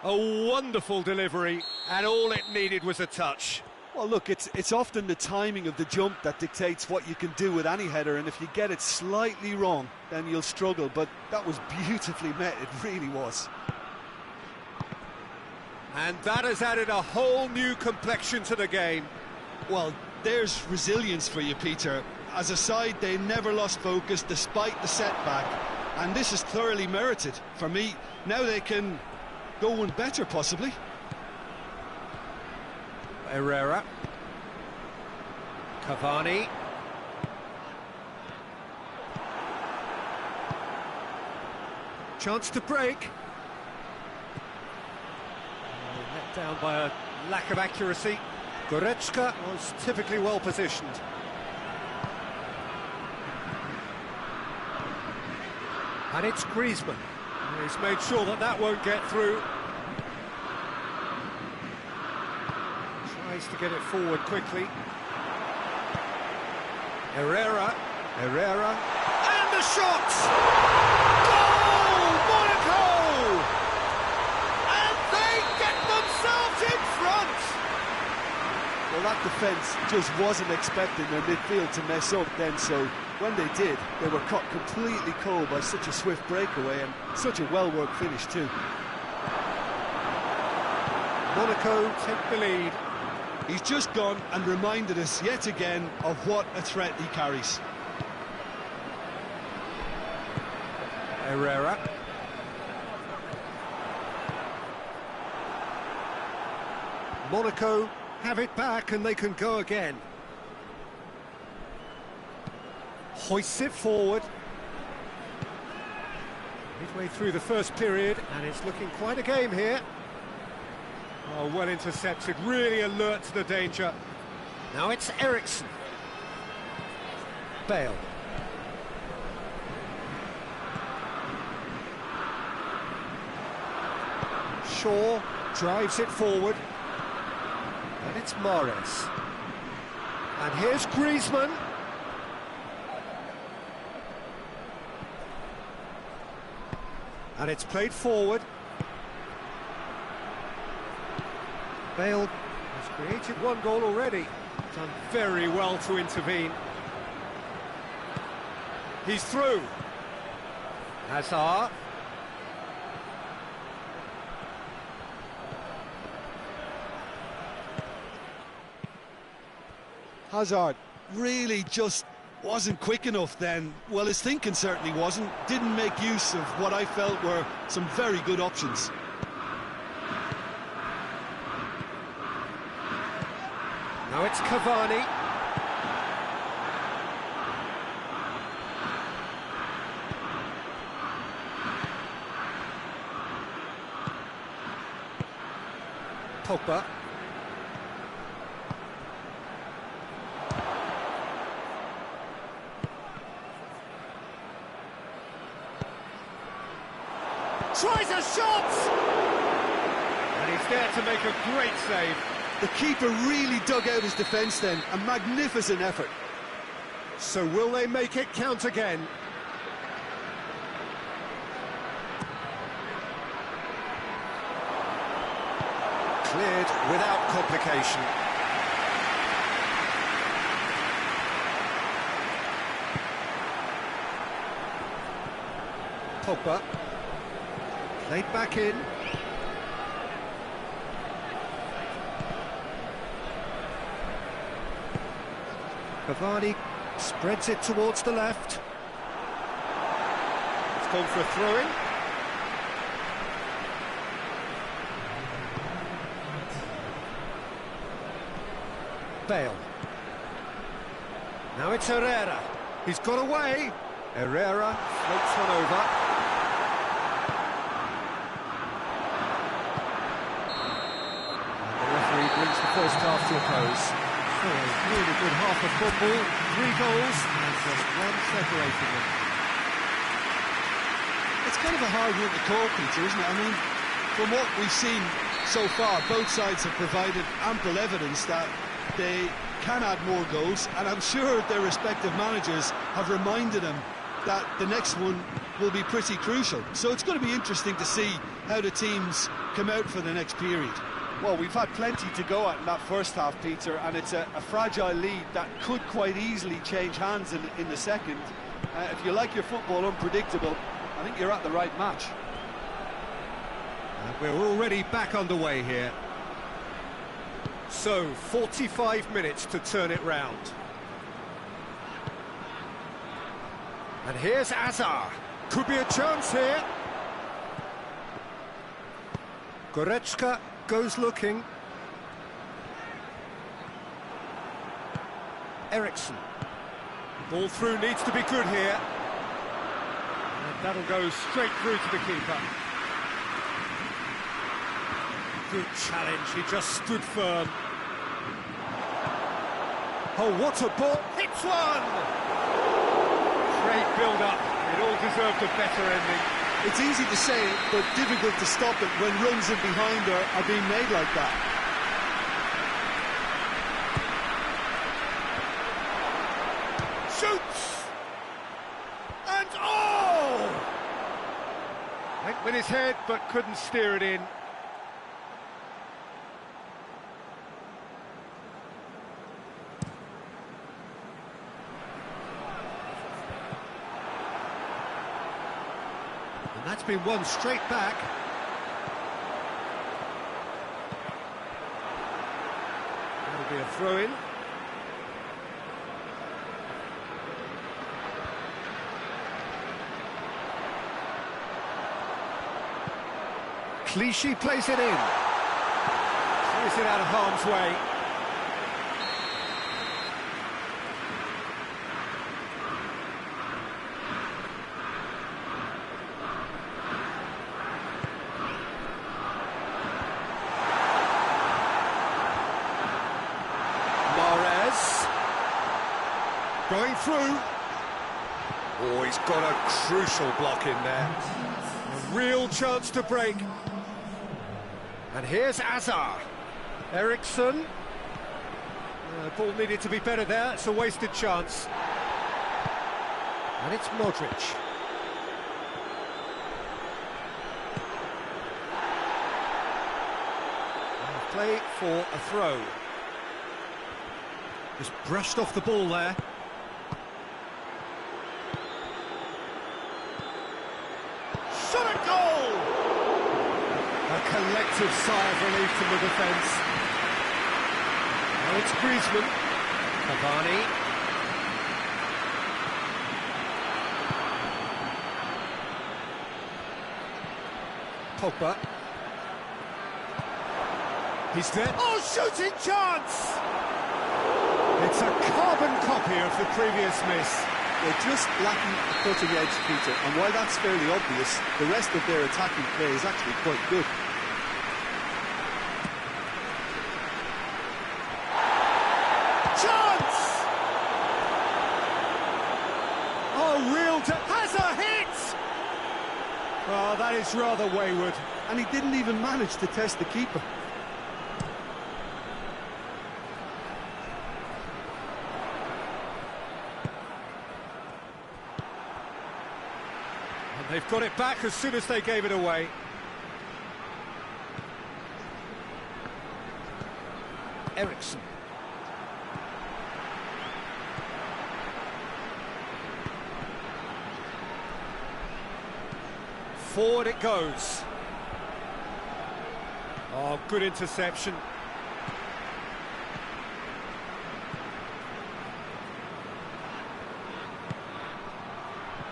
A wonderful delivery, and all it needed was a touch. Well, look, it's often the timing of the jump that dictates what you can do with any header, and if you get it slightly wrong, then you'll struggle, but that was beautifully met, it really was. And that has added a whole new complexion to the game. Well, there's resilience for you, Peter. As a side, they never lost focus despite the setback, and this is thoroughly merited. For me, now they can go one better, possibly. Herrera. Cavani. Chance to break. Let down by a lack of accuracy. Goretzka was typically well positioned. And it's Griezmann. He's made sure that that won't get through. Tries to get it forward quickly. Herrera, and the shot! Goal, Monaco! And they get themselves in front! Well, that defence just wasn't expecting their midfield to mess up then, so when they did, they were caught completely cold by such a swift breakaway and such a well-worked finish too. Monaco take the lead. He's just gone and reminded us yet again of what a threat he carries. Herrera. Monaco have it back and they can go again. Hoists it forward. Midway through the first period, and it's looking quite a game here. Oh, well intercepted, really alert to the danger. Now it's Ericsson. Bale. Shaw drives it forward. And it's Mahrez. And here's Griezmann. And it's played forward. Bale has created one goal already. Done very well to intervene. He's through. Hazard. Hazard really just wasn't quick enough then. Well, his thinking certainly wasn't. Didn't make use of what I felt were some very good options. Now it's Cavani. Pogba. Tries a shot! And he's there to make a great save. The keeper really dug out his defence then. A magnificent effort. So will they make it count again? Cleared without complication. Pogba. Played back in. Cavani spreads it towards the left. It's gone for a throw-in. Bale. Now it's Herrera. He's got away. Herrera floats one over. And the referee brings the first half to a close. So a really good half of football. 3 goals and just one separating them. It's kind of a hard one to call, Peter, isn't it? I mean, from what we've seen so far, both sides have provided ample evidence that they can add more goals, and I'm sure their respective managers have reminded them that the next one will be pretty crucial. So it's going to be interesting to see how the teams come out for the next period. Well, we've had plenty to go at in that first half, Peter, and it's a fragile lead that could quite easily change hands in the second. If you like your football unpredictable, I think you're at the right match. And we're already back underway here. So, 45 minutes to turn it round. And here's Azar. Could be a chance here. Goretzka goes looking. Eriksson. Ball through needs to be good here. And that'll go straight through to the keeper. Good challenge, he just stood firm. Oh, what a ball! Hits one! Great build-up, it all deserved a better ending. It's easy to say it, but difficult to stop it when runs in behind are being made like that. Shoots! And oh! Went with his head, but couldn't steer it in. And that's been won straight back. That'll be a throw-in. Clichy plays it in. Clears it out of harm's way. Going through. Oh, he's got a crucial block in there. A real chance to break. And here's Azar. Eriksson. Ball needed to be better there. It's a wasted chance. And it's Modric. And play for a throw. Just brushed off the ball there. Shot a goal! A collective sigh of relief from the defence. Now it's Griezmann. Cavani. Pogba. He's there. Oh, shooting chance! It's a carbon copy of the previous miss. They're just lacking a cutting edge, Peter, and while that's fairly obvious, the rest of their attacking play is actually quite good. Chance! Oh, real has a hit! Well, that is rather wayward. And he didn't even manage to test the keeper. They've got it back as soon as they gave it away. Eriksson. Forward it goes. Oh, good interception.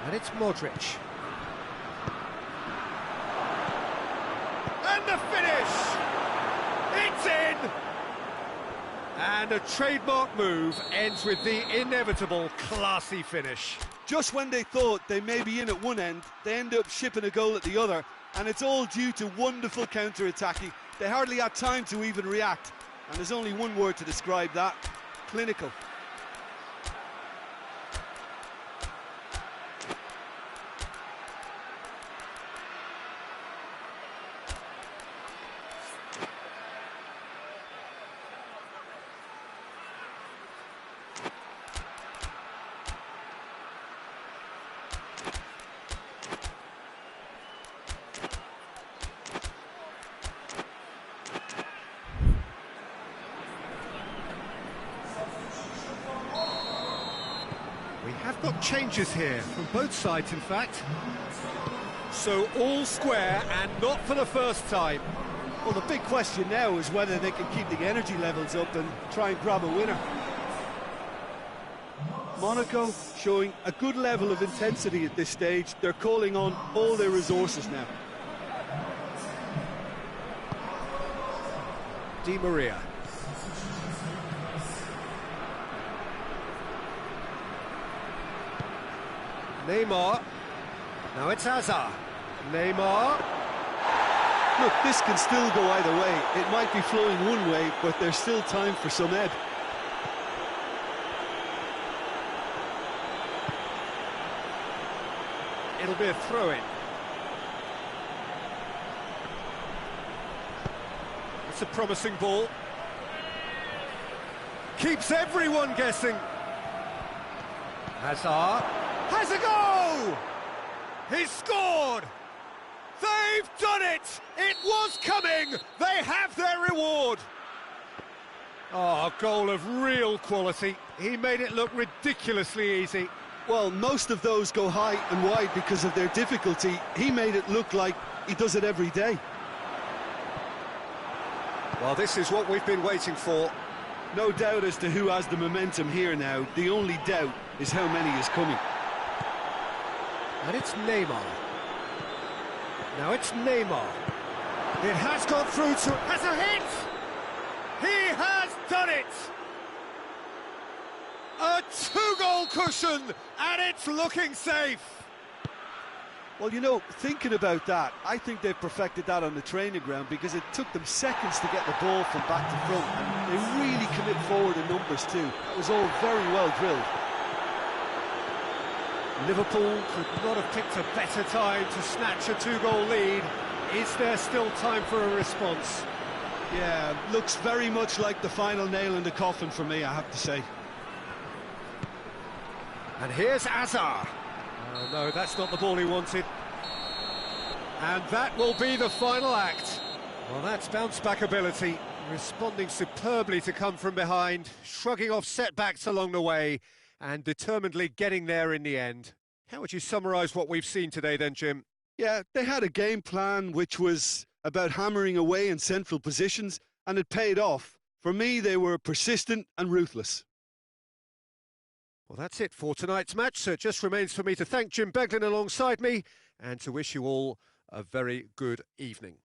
And it's Modric. And the finish! It's in! And a trademark move ends with the inevitable classy finish. Just when they thought they may be in at one end, they end up shipping a goal at the other, and it's all due to wonderful counter-attacking. They hardly had time to even react, and there's only one word to describe that: clinical. We have got changes here, from both sides in fact. So all square, and not for the first time. Well, the big question now is whether they can keep the energy levels up and try and grab a winner. Monaco showing a good level of intensity at this stage. They're calling on all their resources now. Di Maria. Neymar. Now it's Hazard. Neymar. Look, this can still go either way. It might be flowing one way, but there's still time for some ebb. It'll be a throw-in. It's a promising ball. Keeps everyone guessing. Hazard has a goal! He's scored! They've done it! It was coming! They have their reward! Oh, a goal of real quality. He made it look ridiculously easy. Well, most of those go high and wide because of their difficulty. He made it look like he does it every day. Well, this is what we've been waiting for. No doubt as to who has the momentum here now. The only doubt is how many is coming. And it's Neymar. Now it's Neymar. It has gone through to... Has a hit! He has done it! A two-goal cushion, and it's looking safe. Well, you know, thinking about that, I think they've perfected that on the training ground because it took them seconds to get the ball from back to front, and they really commit forward in numbers too. That was all very well drilled. Liverpool could not have picked a better time to snatch a two-goal lead. Is there still time for a response? Yeah, looks very much like the final nail in the coffin for me, I have to say. And here's Hazard. Oh, no, that's not the ball he wanted. And that will be the final act. Well, that's bounce-back ability, responding superbly to come from behind, shrugging off setbacks along the way, and determinedly getting there in the end. How would you summarise what we've seen today then, Jim? Yeah, they had a game plan which was about hammering away in central positions, and it paid off. For me, they were persistent and ruthless. Well, that's it for tonight's match, so it just remains for me to thank Jim Beglin alongside me and to wish you all a very good evening.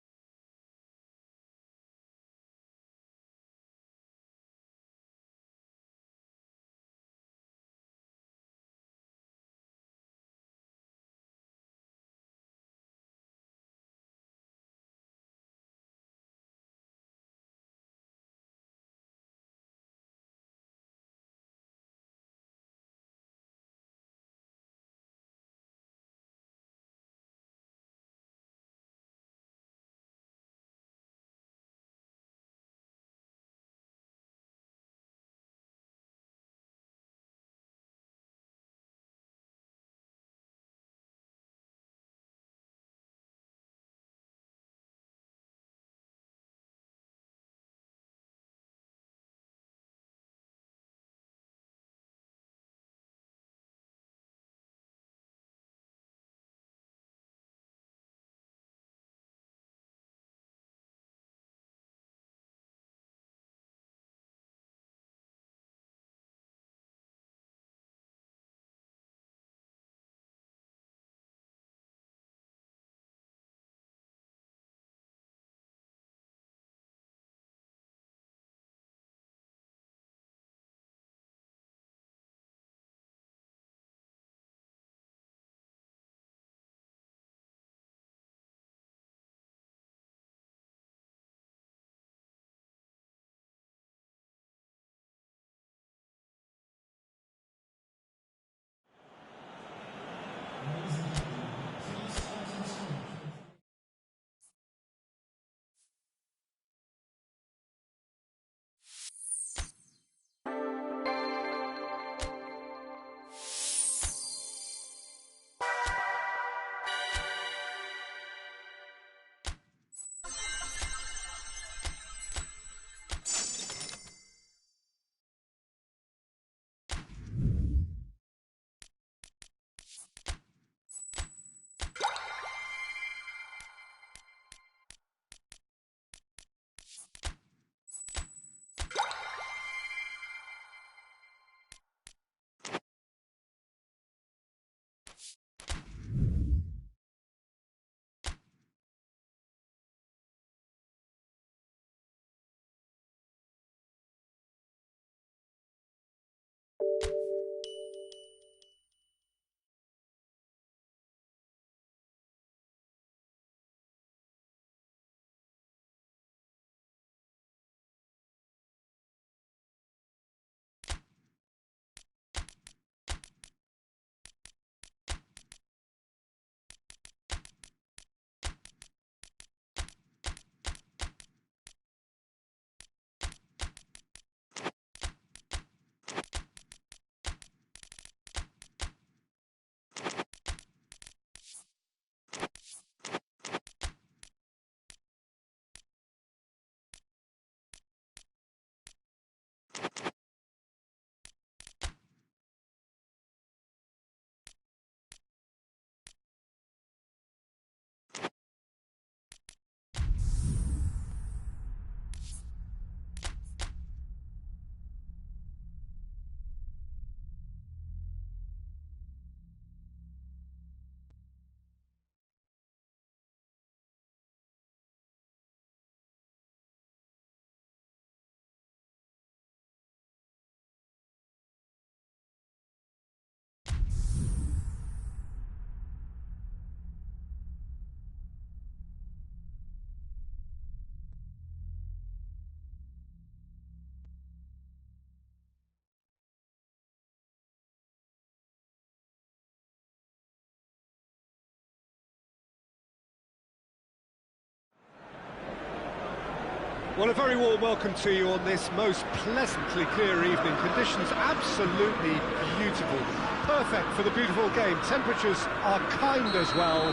Well, a very warm welcome to you on this most pleasantly clear evening. Conditions absolutely beautiful. Perfect for the beautiful game. Temperatures are kind as well.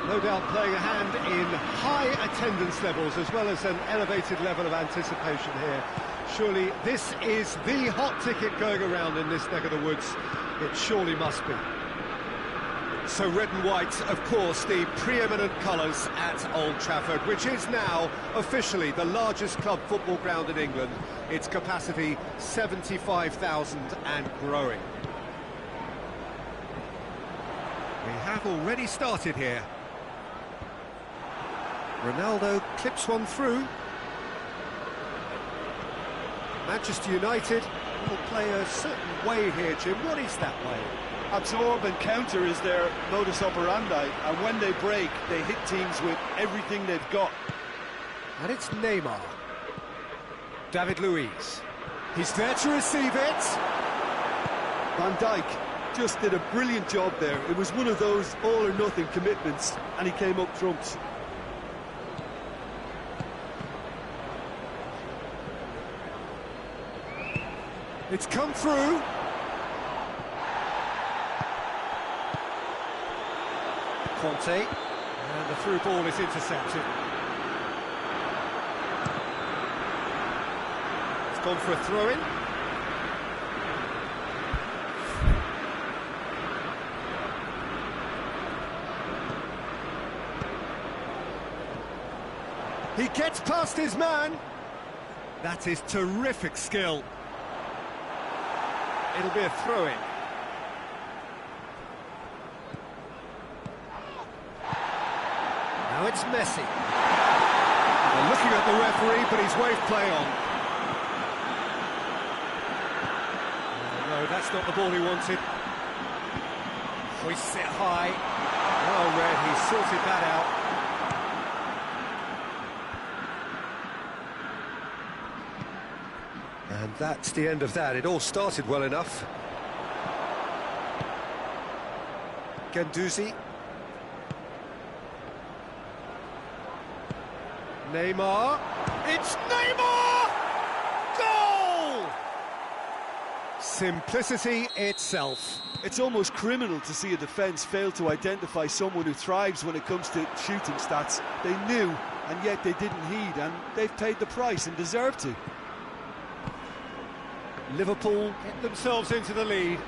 No doubt playing a hand in high attendance levels as well as an elevated level of anticipation here. Surely this is the hot ticket going around in this neck of the woods. It surely must be. So red and white, of course, the preeminent colours at Old Trafford, which is now officially the largest club football ground in England. Its capacity 75,000 and growing. We have already started here. Ronaldo clips one through. Manchester United will play a certain way here, Jim. What is that way? Absorb and counter is their modus operandi, and when they break, they hit teams with everything they've got. And it's Neymar. David Luiz. He's there to receive it. Van Dijk just did a brilliant job there. It was one of those all-or-nothing commitments, and he came up trumps. It's come through. Conte, and the through ball is intercepted. It's gone for a throw-in. He gets past his man. That is terrific skill. It'll be a throw-in. Now it's Messi. They're looking at the referee, but he's waved play on. No, that's not the ball he wanted. Hoists it high. Well read, he's sorted that out. And that's the end of that. It all started well enough. Guendouzi. Neymar. It's Neymar! Goal! Simplicity itself. It's almost criminal to see a defence fail to identify someone who thrives when it comes to shooting stats. They knew, and yet they didn't heed, and they've paid the price and deserve to. Liverpool get themselves into the lead.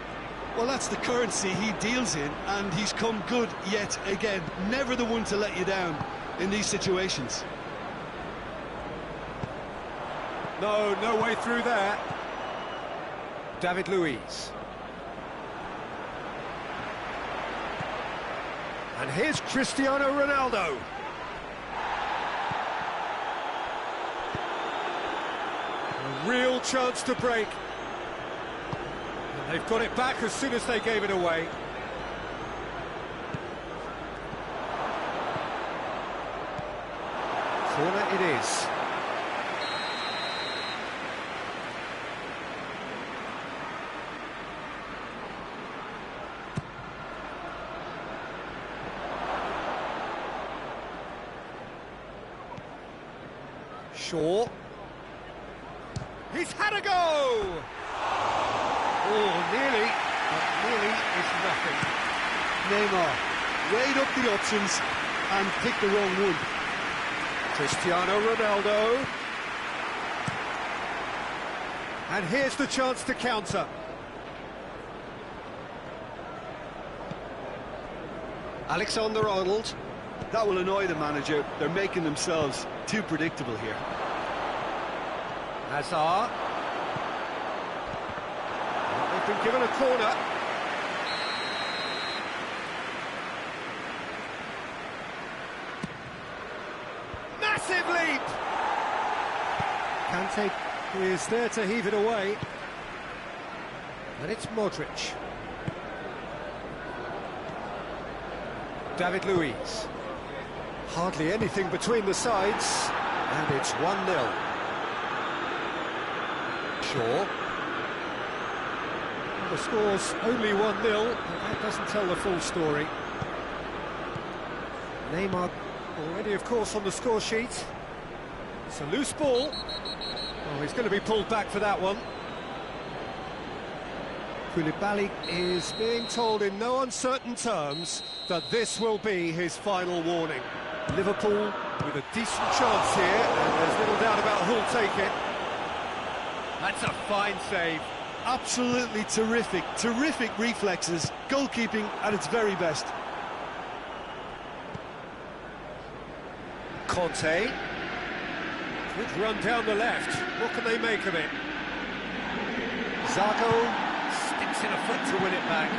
Well, that's the currency he deals in, and he's come good yet again. Never the one to let you down in these situations. No way through there. David Luiz. And here's Cristiano Ronaldo. A real chance to break. And they've got it back as soon as they gave it away. Corner it is. Shaw. He's had a go! Oh, nearly, but nearly is nothing. Neymar weighed up the options and picked the wrong one. Cristiano Ronaldo. And here's the chance to counter. Alexander-Arnold. That will annoy the manager. They're making themselves too predictable here. Hazard. They've been given a corner. Massive leap! Kante is there to heave it away. And it's Modric. David Luiz. Hardly anything between the sides. And it's 1-0. Shaw. The score's only 1-0, but that doesn't tell the full story. Neymar already, of course, on the score sheet. It's a loose ball. Oh, he's going to be pulled back for that one. Koulibaly is being told in no uncertain terms that this will be his final warning. Liverpool with a decent chance here, and there's little doubt about who'll take it. That's a fine save. Absolutely terrific, terrific reflexes, goalkeeping at its very best. Conte. Good run down the left. What can they make of it? Zago sticks in a foot to win it back.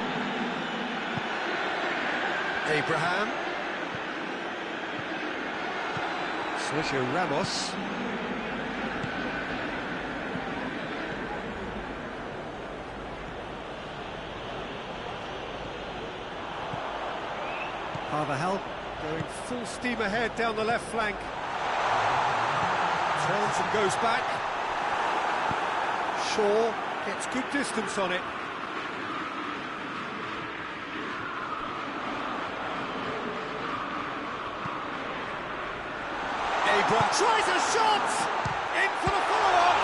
Abraham. Sergio Ramos. Carvajal going full steam ahead down the left flank. Turns and goes back. Shaw gets good distance on it. Abraham tries a shot! In for the follow-up!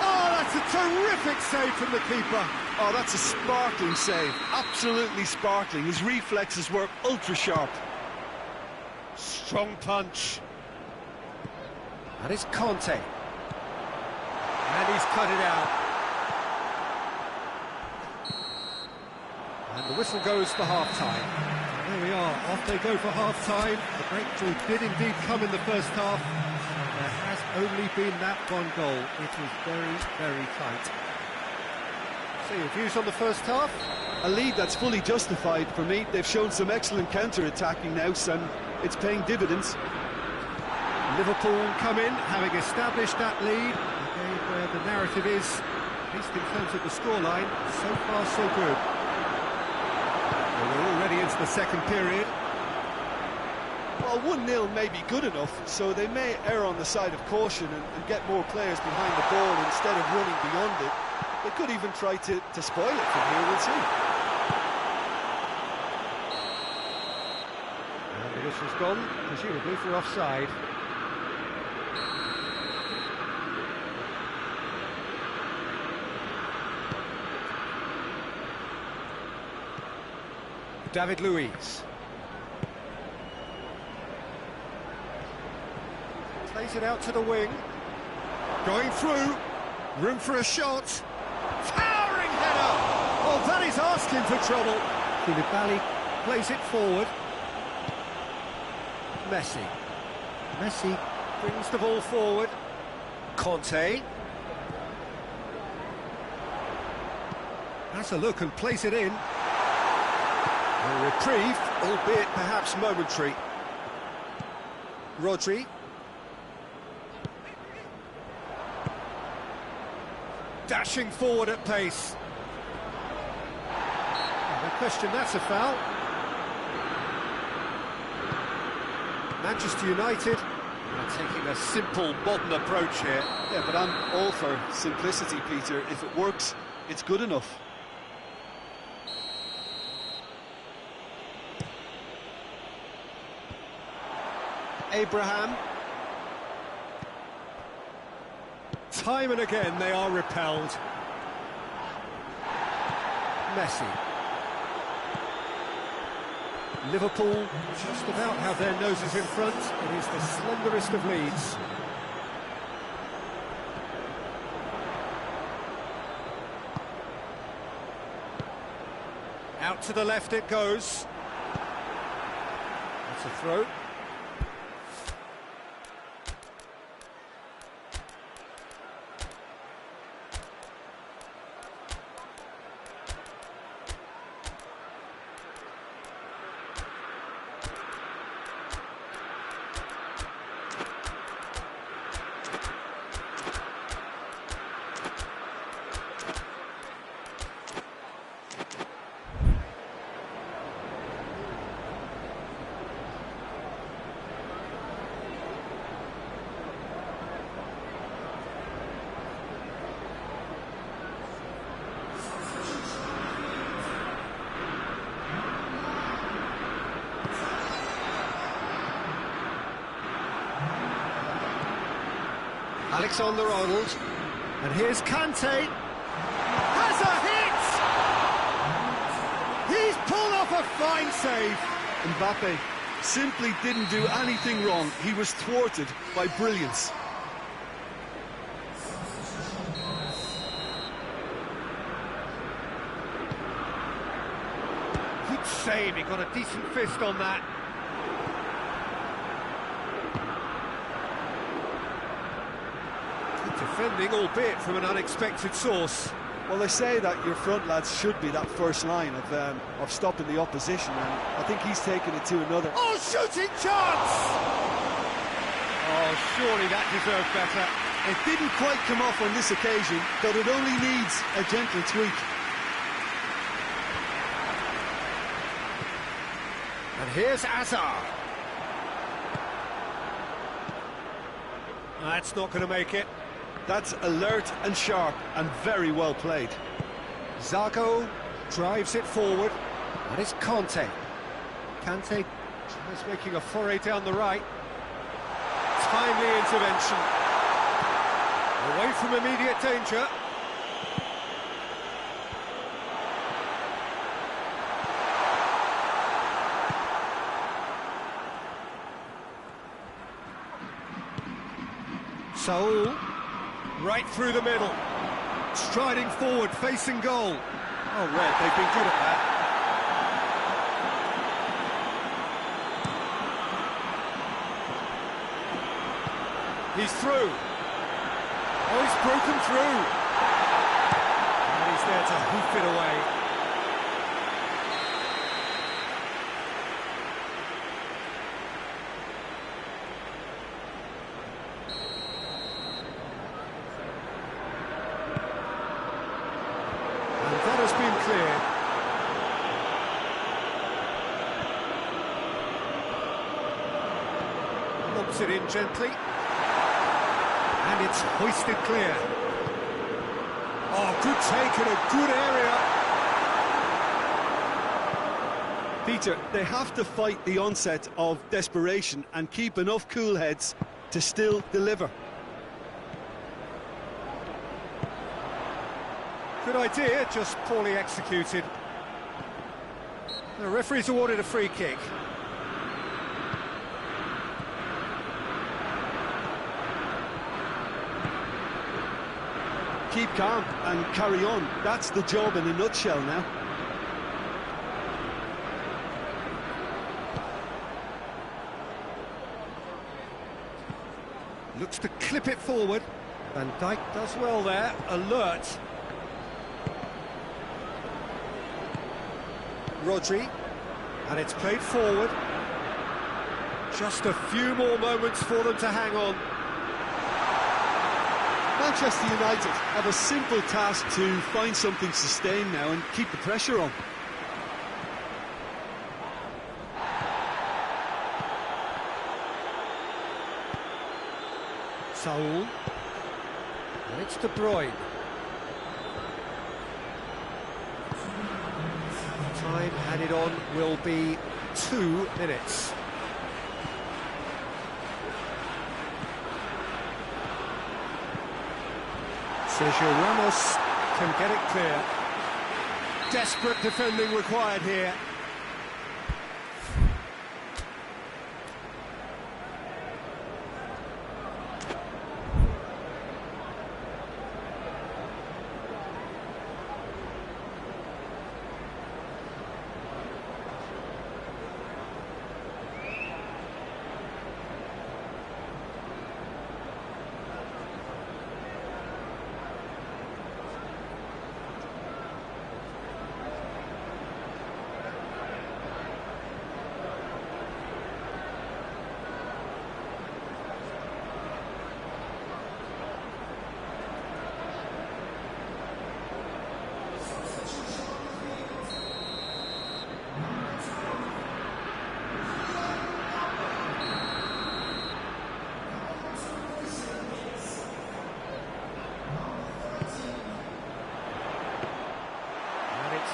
Oh, that's a terrific save from the keeper. Oh, that's a sparkling save, absolutely sparkling. His reflexes were ultra-sharp. Strong punch. That is Conte. And he's cut it out. And the whistle goes for half-time. There we are, off they go for half-time. The breakthrough did indeed come in the first half. There has only been that one goal. It was very, very tight. So your views on the first half? A lead that's fully justified for me. They've shown some excellent counter-attacking now, and it's paying dividends. Liverpool come in, having established that lead. Okay, where the narrative is, at least in terms of the scoreline, so far so good. Well, we're already into the second period. Well, 1-0 may be good enough, so they may err on the side of caution and get more players behind the ball instead of running beyond it. They could even try to spoil it from here, we'll see. And the whistle's gone, presumably for offside. David Luiz. Plays it out to the wing. Going through. Room for a shot. Towering header! Oh, that is asking for trouble. Koulibaly plays it forward. Messi. Messi brings the ball forward. Conte. Has a look and plays it in. A reprieve, albeit perhaps momentary. Rodri. Dashing forward at pace. No question, that's a foul. Manchester United are taking a simple, modern approach here. Yeah, but I'm all for simplicity, Peter. If it works, it's good enough. Abraham. Time and again they are repelled. Messi. Liverpool just about have their noses in front. It is the slenderest of leads. Out to the left it goes. That's a throw. Alexander-Arnold. And here's Kante. Has a hit! He's pulled off a fine save. Mbappe simply didn't do anything wrong. He was thwarted by brilliance. Good save, he got a decent fist on that. Good defending, albeit from an unexpected source. Well, they say that your front lads should be that first line of stopping the opposition, and I think he's taken it to another. Oh, shooting chance! Oh, surely that deserved better. It didn't quite come off on this occasion, but it only needs a gentle tweak. And here's Hazard. That's not going to make it. That's alert and sharp and very well played. Zago drives it forward. And it's Kante. Kante is making a foray down the right. Timely intervention. Away from immediate danger. Saul, right through the middle, striding forward, facing goal. Oh, Red, they've been good at that. He's through. Oh, he's broken through. And he's there to hoof it away. That has been cleared. Lobs it in gently. And it's hoisted clear. Oh, good take in a good area. Peter, they have to fight the onset of desperation and keep enough cool heads to still deliver. Good idea, just poorly executed. The referee's awarded a free kick. Keep calm and carry on. That's the job in a nutshell now. Looks to clip it forward. Van Dijk does well there, alert. Rodri, and it's played forward. Just a few more moments for them to hang on. Manchester United have a simple task to find something sustained now and keep the pressure on. Saul, and it's De Bruyne. Time added on will be 2 minutes. Sergio Ramos can get it clear. Desperate defending required here.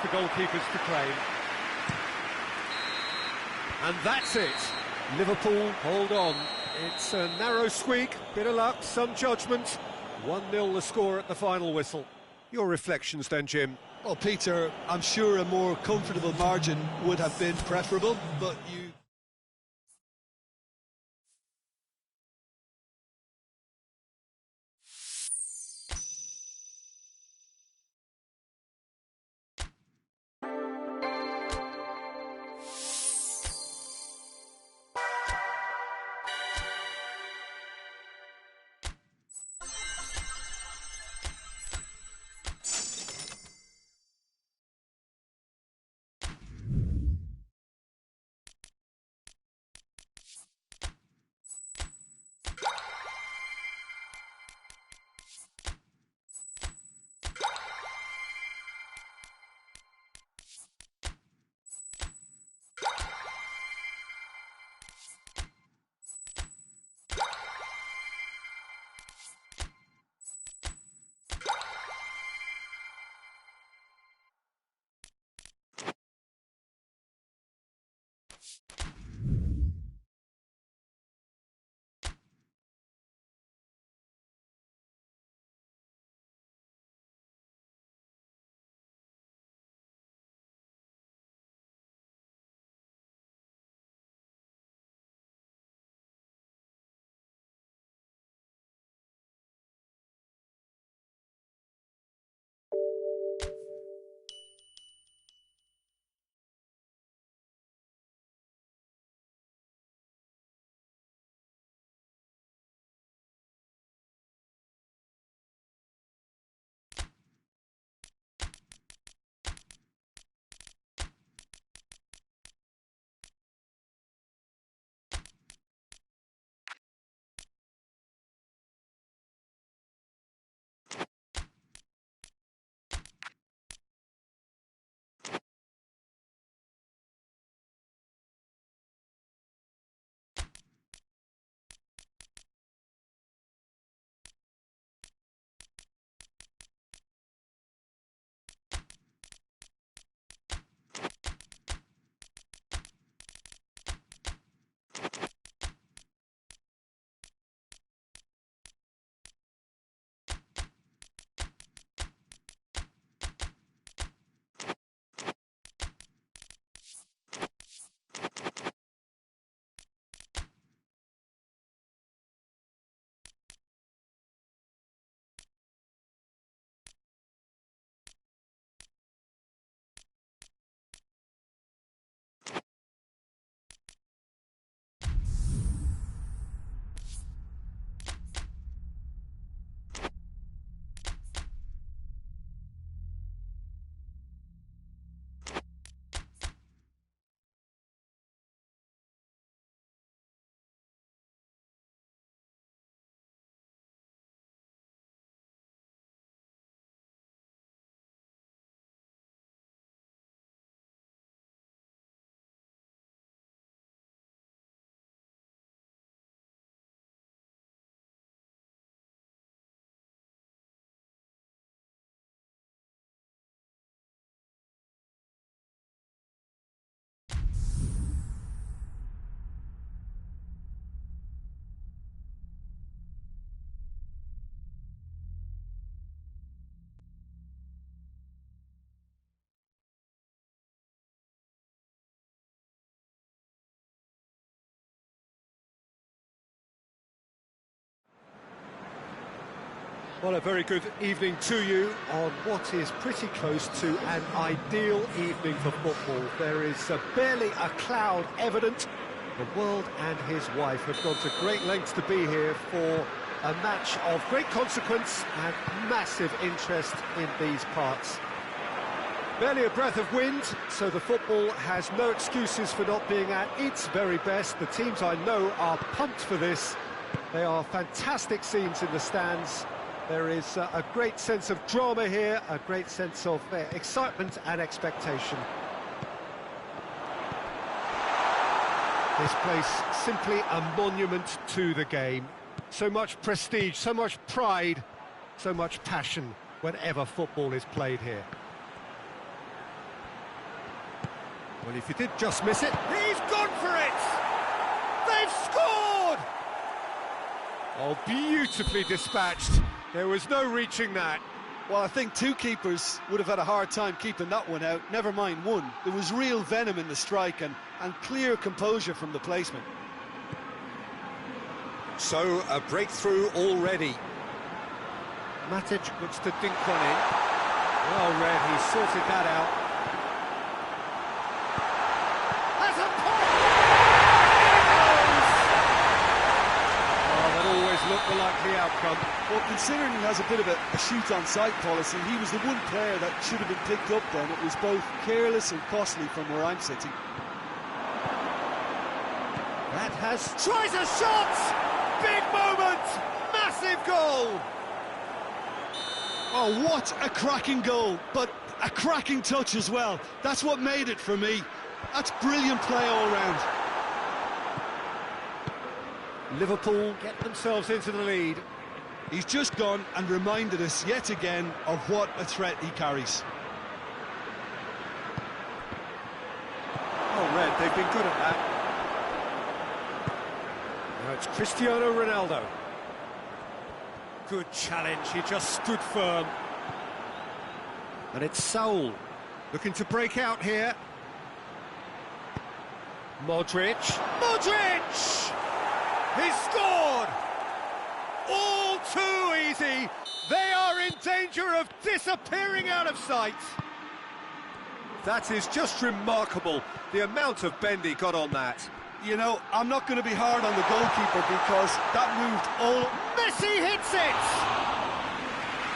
The goalkeepers to claim. And that's it. Liverpool hold on. It's a narrow squeak, bit of luck, some judgment. 1-0 the score at the final whistle. Your reflections then, Jim? Well, Peter, I'm sure a more comfortable margin would have been preferable, but you... Well, a very good evening to you on what is pretty close to an ideal evening for football. There is barely a cloud evident. The world and his wife have gone to great lengths to be here for a match of great consequence and massive interest in these parts. Barely a breath of wind, so the football has no excuses for not being at its very best. The teams I know are pumped for this. They are fantastic scenes in the stands. There is a great sense of drama here, a great sense of excitement and expectation. This place simply a monument to the game. So much prestige, so much pride, so much passion whenever football is played here. Well, if you did just miss it, he's gone for it! They've scored! Oh, beautifully dispatched. There was no reaching that. Well, I think two keepers would have had a hard time keeping that one out, never mind one. There was real venom in the strike and clear composure from the placement. So, a breakthrough already. Matic looks to dink one in. Well read, he sorted that out. Has a pop! Oh, that always looked the likely outcome. Well, considering he has a bit of a shoot-on-sight policy, he was the one player that should have been picked up then. It was both careless and costly from where I'm sitting. That has... tries a shot! Big moment! Massive goal! Oh, what a cracking goal, but a cracking touch as well. That's what made it for me. That's brilliant play all round. Liverpool get themselves into the lead. He's just gone and reminded us yet again of what a threat he carries. Oh, Red, they've been good at that. Now it's Cristiano Ronaldo. Good challenge, he just stood firm. And it's Saul, looking to break out here. Modric. Modric! He's scored! All too easy. They are in danger of disappearing out of sight. That is just remarkable, the amount of bend he got on that. You know, I'm not going to be hard on the goalkeeper because that moved all... Messi hits it!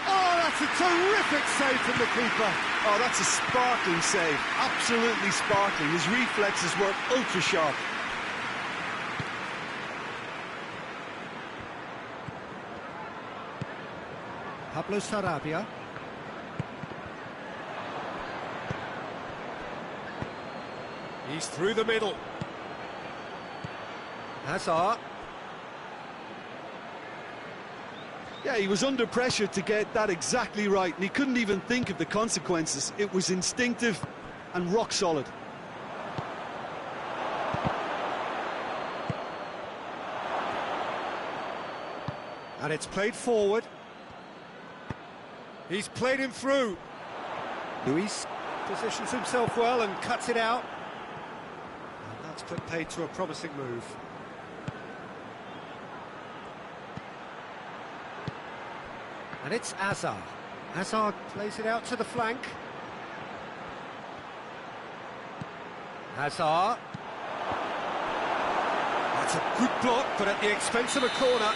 Oh, that's a terrific save from the keeper. Oh, that's a sparkling save, absolutely sparkling. His reflexes were ultra sharp. Pablo Sarabia. He's through the middle. Hazard. Yeah, he was under pressure to get that exactly right, and he couldn't even think of the consequences. It was instinctive and rock solid. And it's played forward. He's played him through. Luis positions himself well and cuts it out. And that's put paid to a promising move. And it's Hazard. Hazard plays it out to the flank. Hazard. That's a good block, but at the expense of a corner.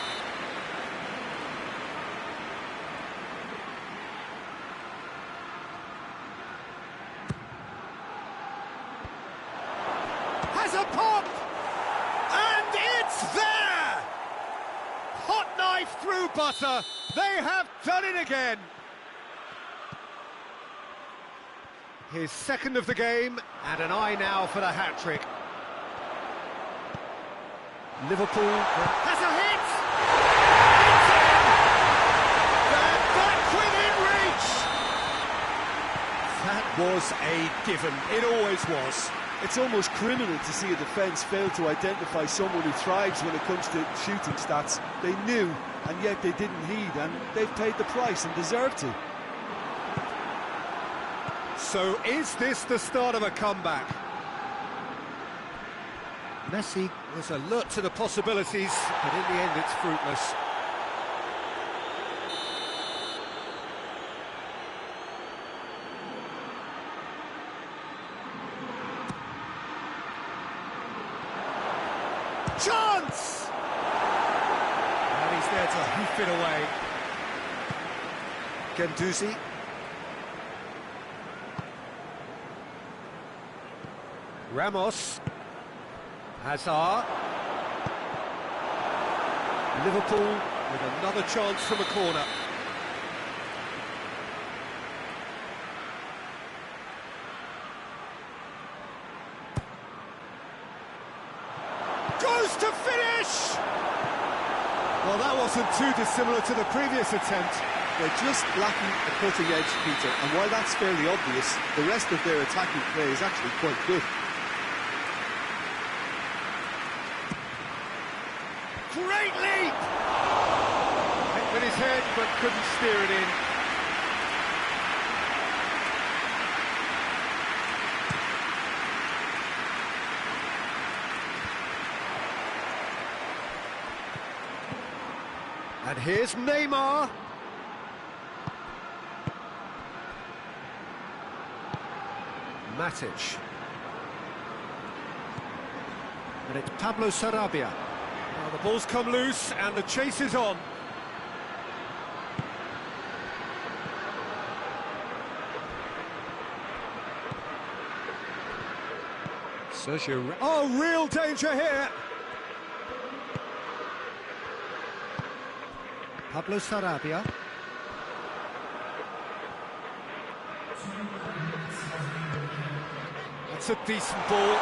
Has a pop! And it's there! Hot knife through butter. They have done it again. His second of the game, and an eye now for the hat-trick. Liverpool has a hit! They're back within reach! That was a given, it always was. It's almost criminal to see a defence fail to identify someone who thrives when it comes to shooting stats. They knew, and yet they didn't heed, and they've paid the price and deserve to. So is this the start of a comeback? Messi was alert to the possibilities, but in the end it's fruitless. Chance! And he's there to hoof it away. Guendouzi. Ramos. Hazard. Liverpool with another chance from a corner. Goes to finish! Well, that wasn't too dissimilar to the previous attempt. They're just lacking a cutting edge, Peter, and while that's fairly obvious, the rest of their attacking play is actually quite good. Great leap! with his head, but couldn't steer it in. And here's Neymar. Matic. And it's Pablo Sarabia. Now the ball's come loose and the chase is on. Sergio. Oh, real danger here. Pablo Sarabia. That's a decent ball.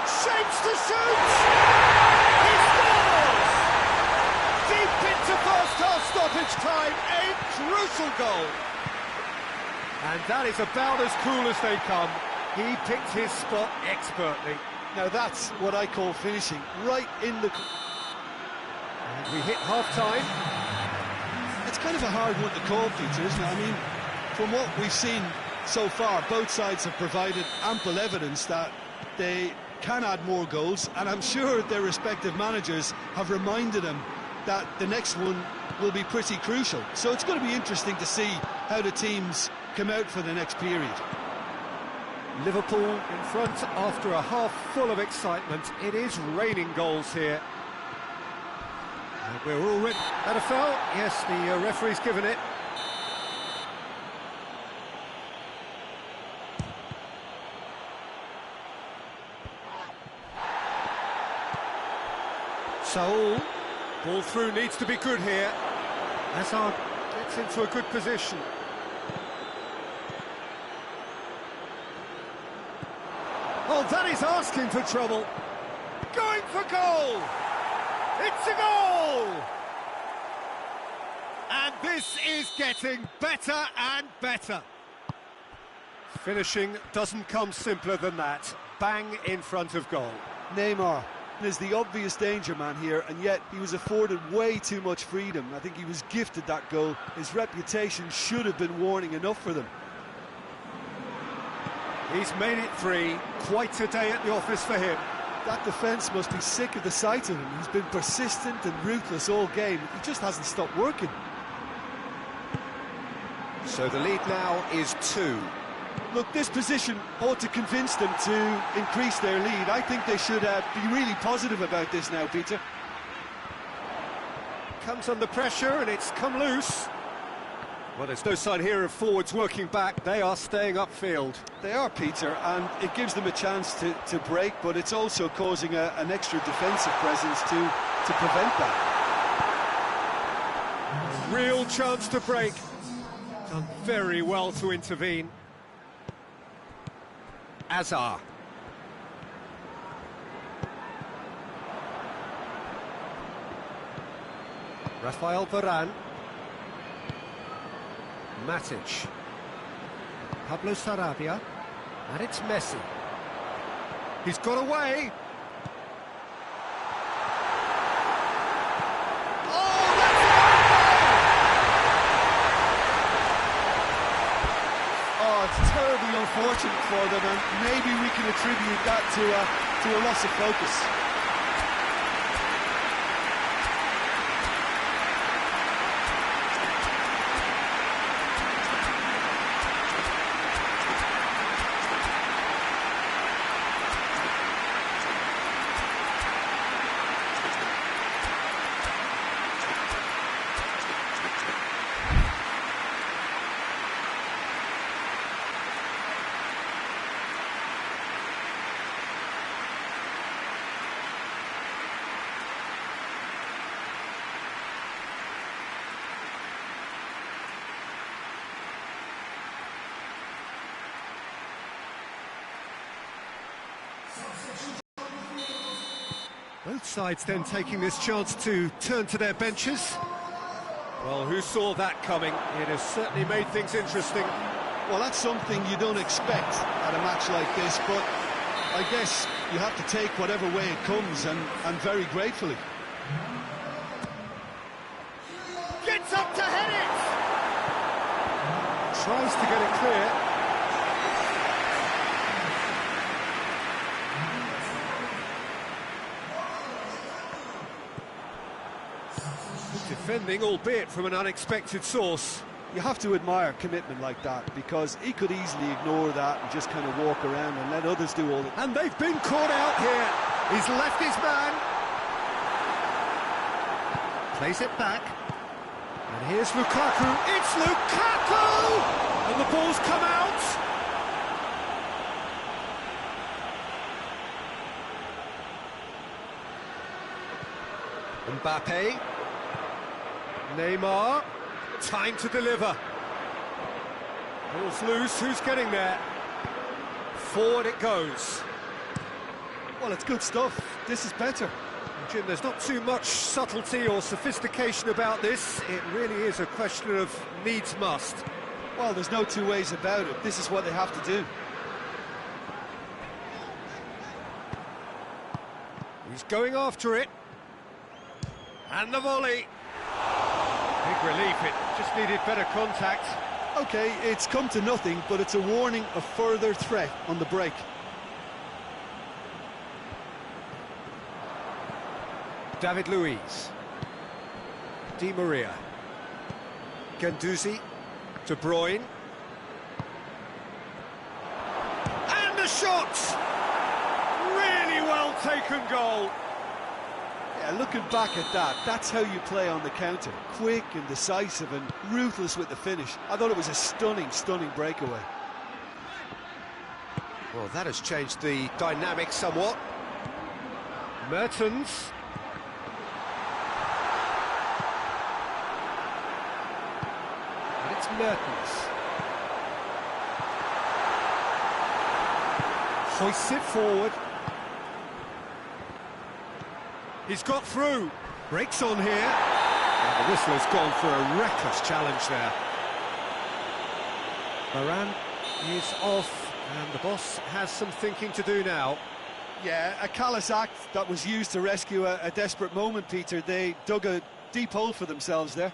Shapes to shoot! He scores! Deep into first-half stoppage time, a crucial goal. And that is about as cool as they come. He picked his spot expertly. Now that's what I call finishing, right in the... And we hit half-time. It's kind of a hard one to call, Peter, isn't it? I mean, from what we've seen so far, both sides have provided ample evidence that they can add more goals, and I'm sure their respective managers have reminded them that the next one will be pretty crucial. So it's going to be interesting to see how the teams come out for the next period. Liverpool in front after a half full of excitement. It is raining goals here. And we're already at a foul. Yes, the referee's given it. Saul, ball through, needs to be good here. Hazard gets into a good position. Oh, that is asking for trouble. Going for goal! It's a goal! And this is getting better and better. Finishing doesn't come simpler than that. Bang in front of goal. Neymar is the obvious danger man here, and yet he was afforded way too much freedom. I think he was gifted that goal. His reputation should have been warning enough for them. He's made it 3. Quite a day at the office for him. That defence must be sick of the sight of him. He's been persistent and ruthless all game. He just hasn't stopped working. So the lead now is 2. Look, this position ought to convince them to increase their lead. I think they should be really positive about this now, Peter. Comes under pressure and it's come loose. Well, there's no sign here of forwards working back. They are staying upfield. They are, Peter, and it gives them a chance to break, but it's also causing an extra defensive presence to prevent that. Real chance to break. Done very well to intervene. Azar. Rafael Varane. Matic. Pablo Sarabia. And it's Messi. He's got away. Oh, that's it! Oh, it's terribly unfortunate for them, and maybe we can attribute that to a loss of focus. Both sides then taking this chance to turn to their benches. Well, who saw that coming? It has certainly made things interesting. Well, that's something you don't expect at a match like this, but I guess you have to take whatever way it comes, and very gratefully. Gets up to Tries to get it clear. Defending, albeit from an unexpected source. You have to admire commitment like that, because he could easily ignore that and just kind of walk around and let others do all the... And they've been caught out here. He's left his man. Plays it back. And here's Lukaku. It's Lukaku! And the ball's come out. Mbappe. Neymar. Time to deliver. Ball's loose. Who's getting there? Forward it goes. Well, it's good stuff. This is better. Jim, there's not too much subtlety or sophistication about this. It really is a question of needs must. Well, there's no two ways about it. This is what they have to do. He's going after it. And the volley. Big relief, it just needed better contact. OK, it's come to nothing, but it's a warning of further threat on the break. David Luiz. Di Maria. Guendouzi. De Bruyne. And the shot! Really well taken goal. Yeah, looking back at that, that's how you play on the counter. Quick and decisive and ruthless with the finish. I thought it was a stunning, stunning breakaway. Well, that has changed the dynamic somewhat. Mertens. And it's Mertens. Hoists it forward. He's got through. Breaks on here. And the whistle has gone for a reckless challenge there. Varane is off, and the boss has some thinking to do now. Yeah, a callous act that was used to rescue a desperate moment, Peter. They dug a deep hole for themselves there.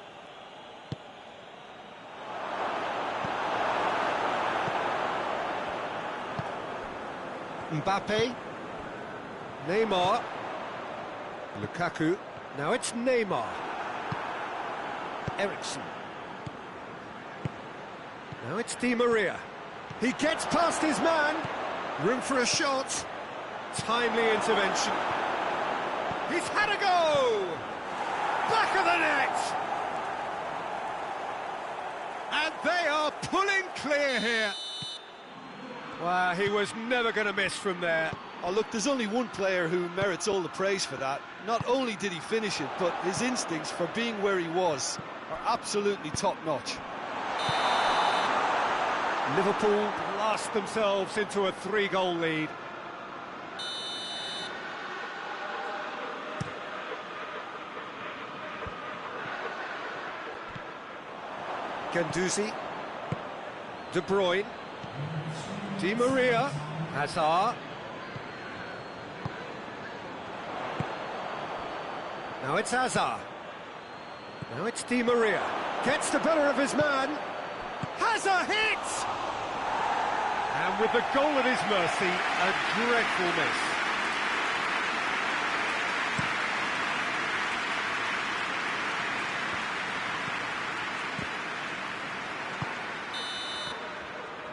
Mbappe. Neymar. Lukaku. Now it's Neymar. Eriksen. Now it's Di Maria. He gets past his man. Room for a shot. Timely intervention. He's had a go! Back of the net! And they are pulling clear here. Wow, he was never going to miss from there. Oh, look, there's only one player who merits all the praise for that. Not only did he finish it, but his instincts for being where he was are absolutely top-notch. Liverpool blast themselves into a 3-goal lead. Guendouzi. De Bruyne. Di Maria. Hazard. Now it's Hazard. Now it's Di Maria. Gets the better of his man. Has a hit! And with the goal at his mercy, a dreadful miss.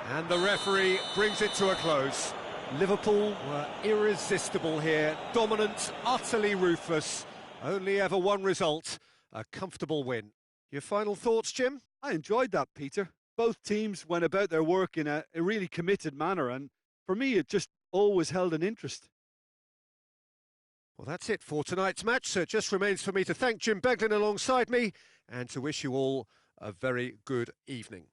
And the referee brings it to a close. Liverpool were irresistible here, dominant, utterly ruthless. Only ever one result, a comfortable win. Your final thoughts, Jim? I enjoyed that, Peter. Both teams went about their work in a really committed manner, and for me it just always held an interest. Well, that's it for tonight's match, so it just remains for me to thank Jim Beglin alongside me and to wish you all a very good evening.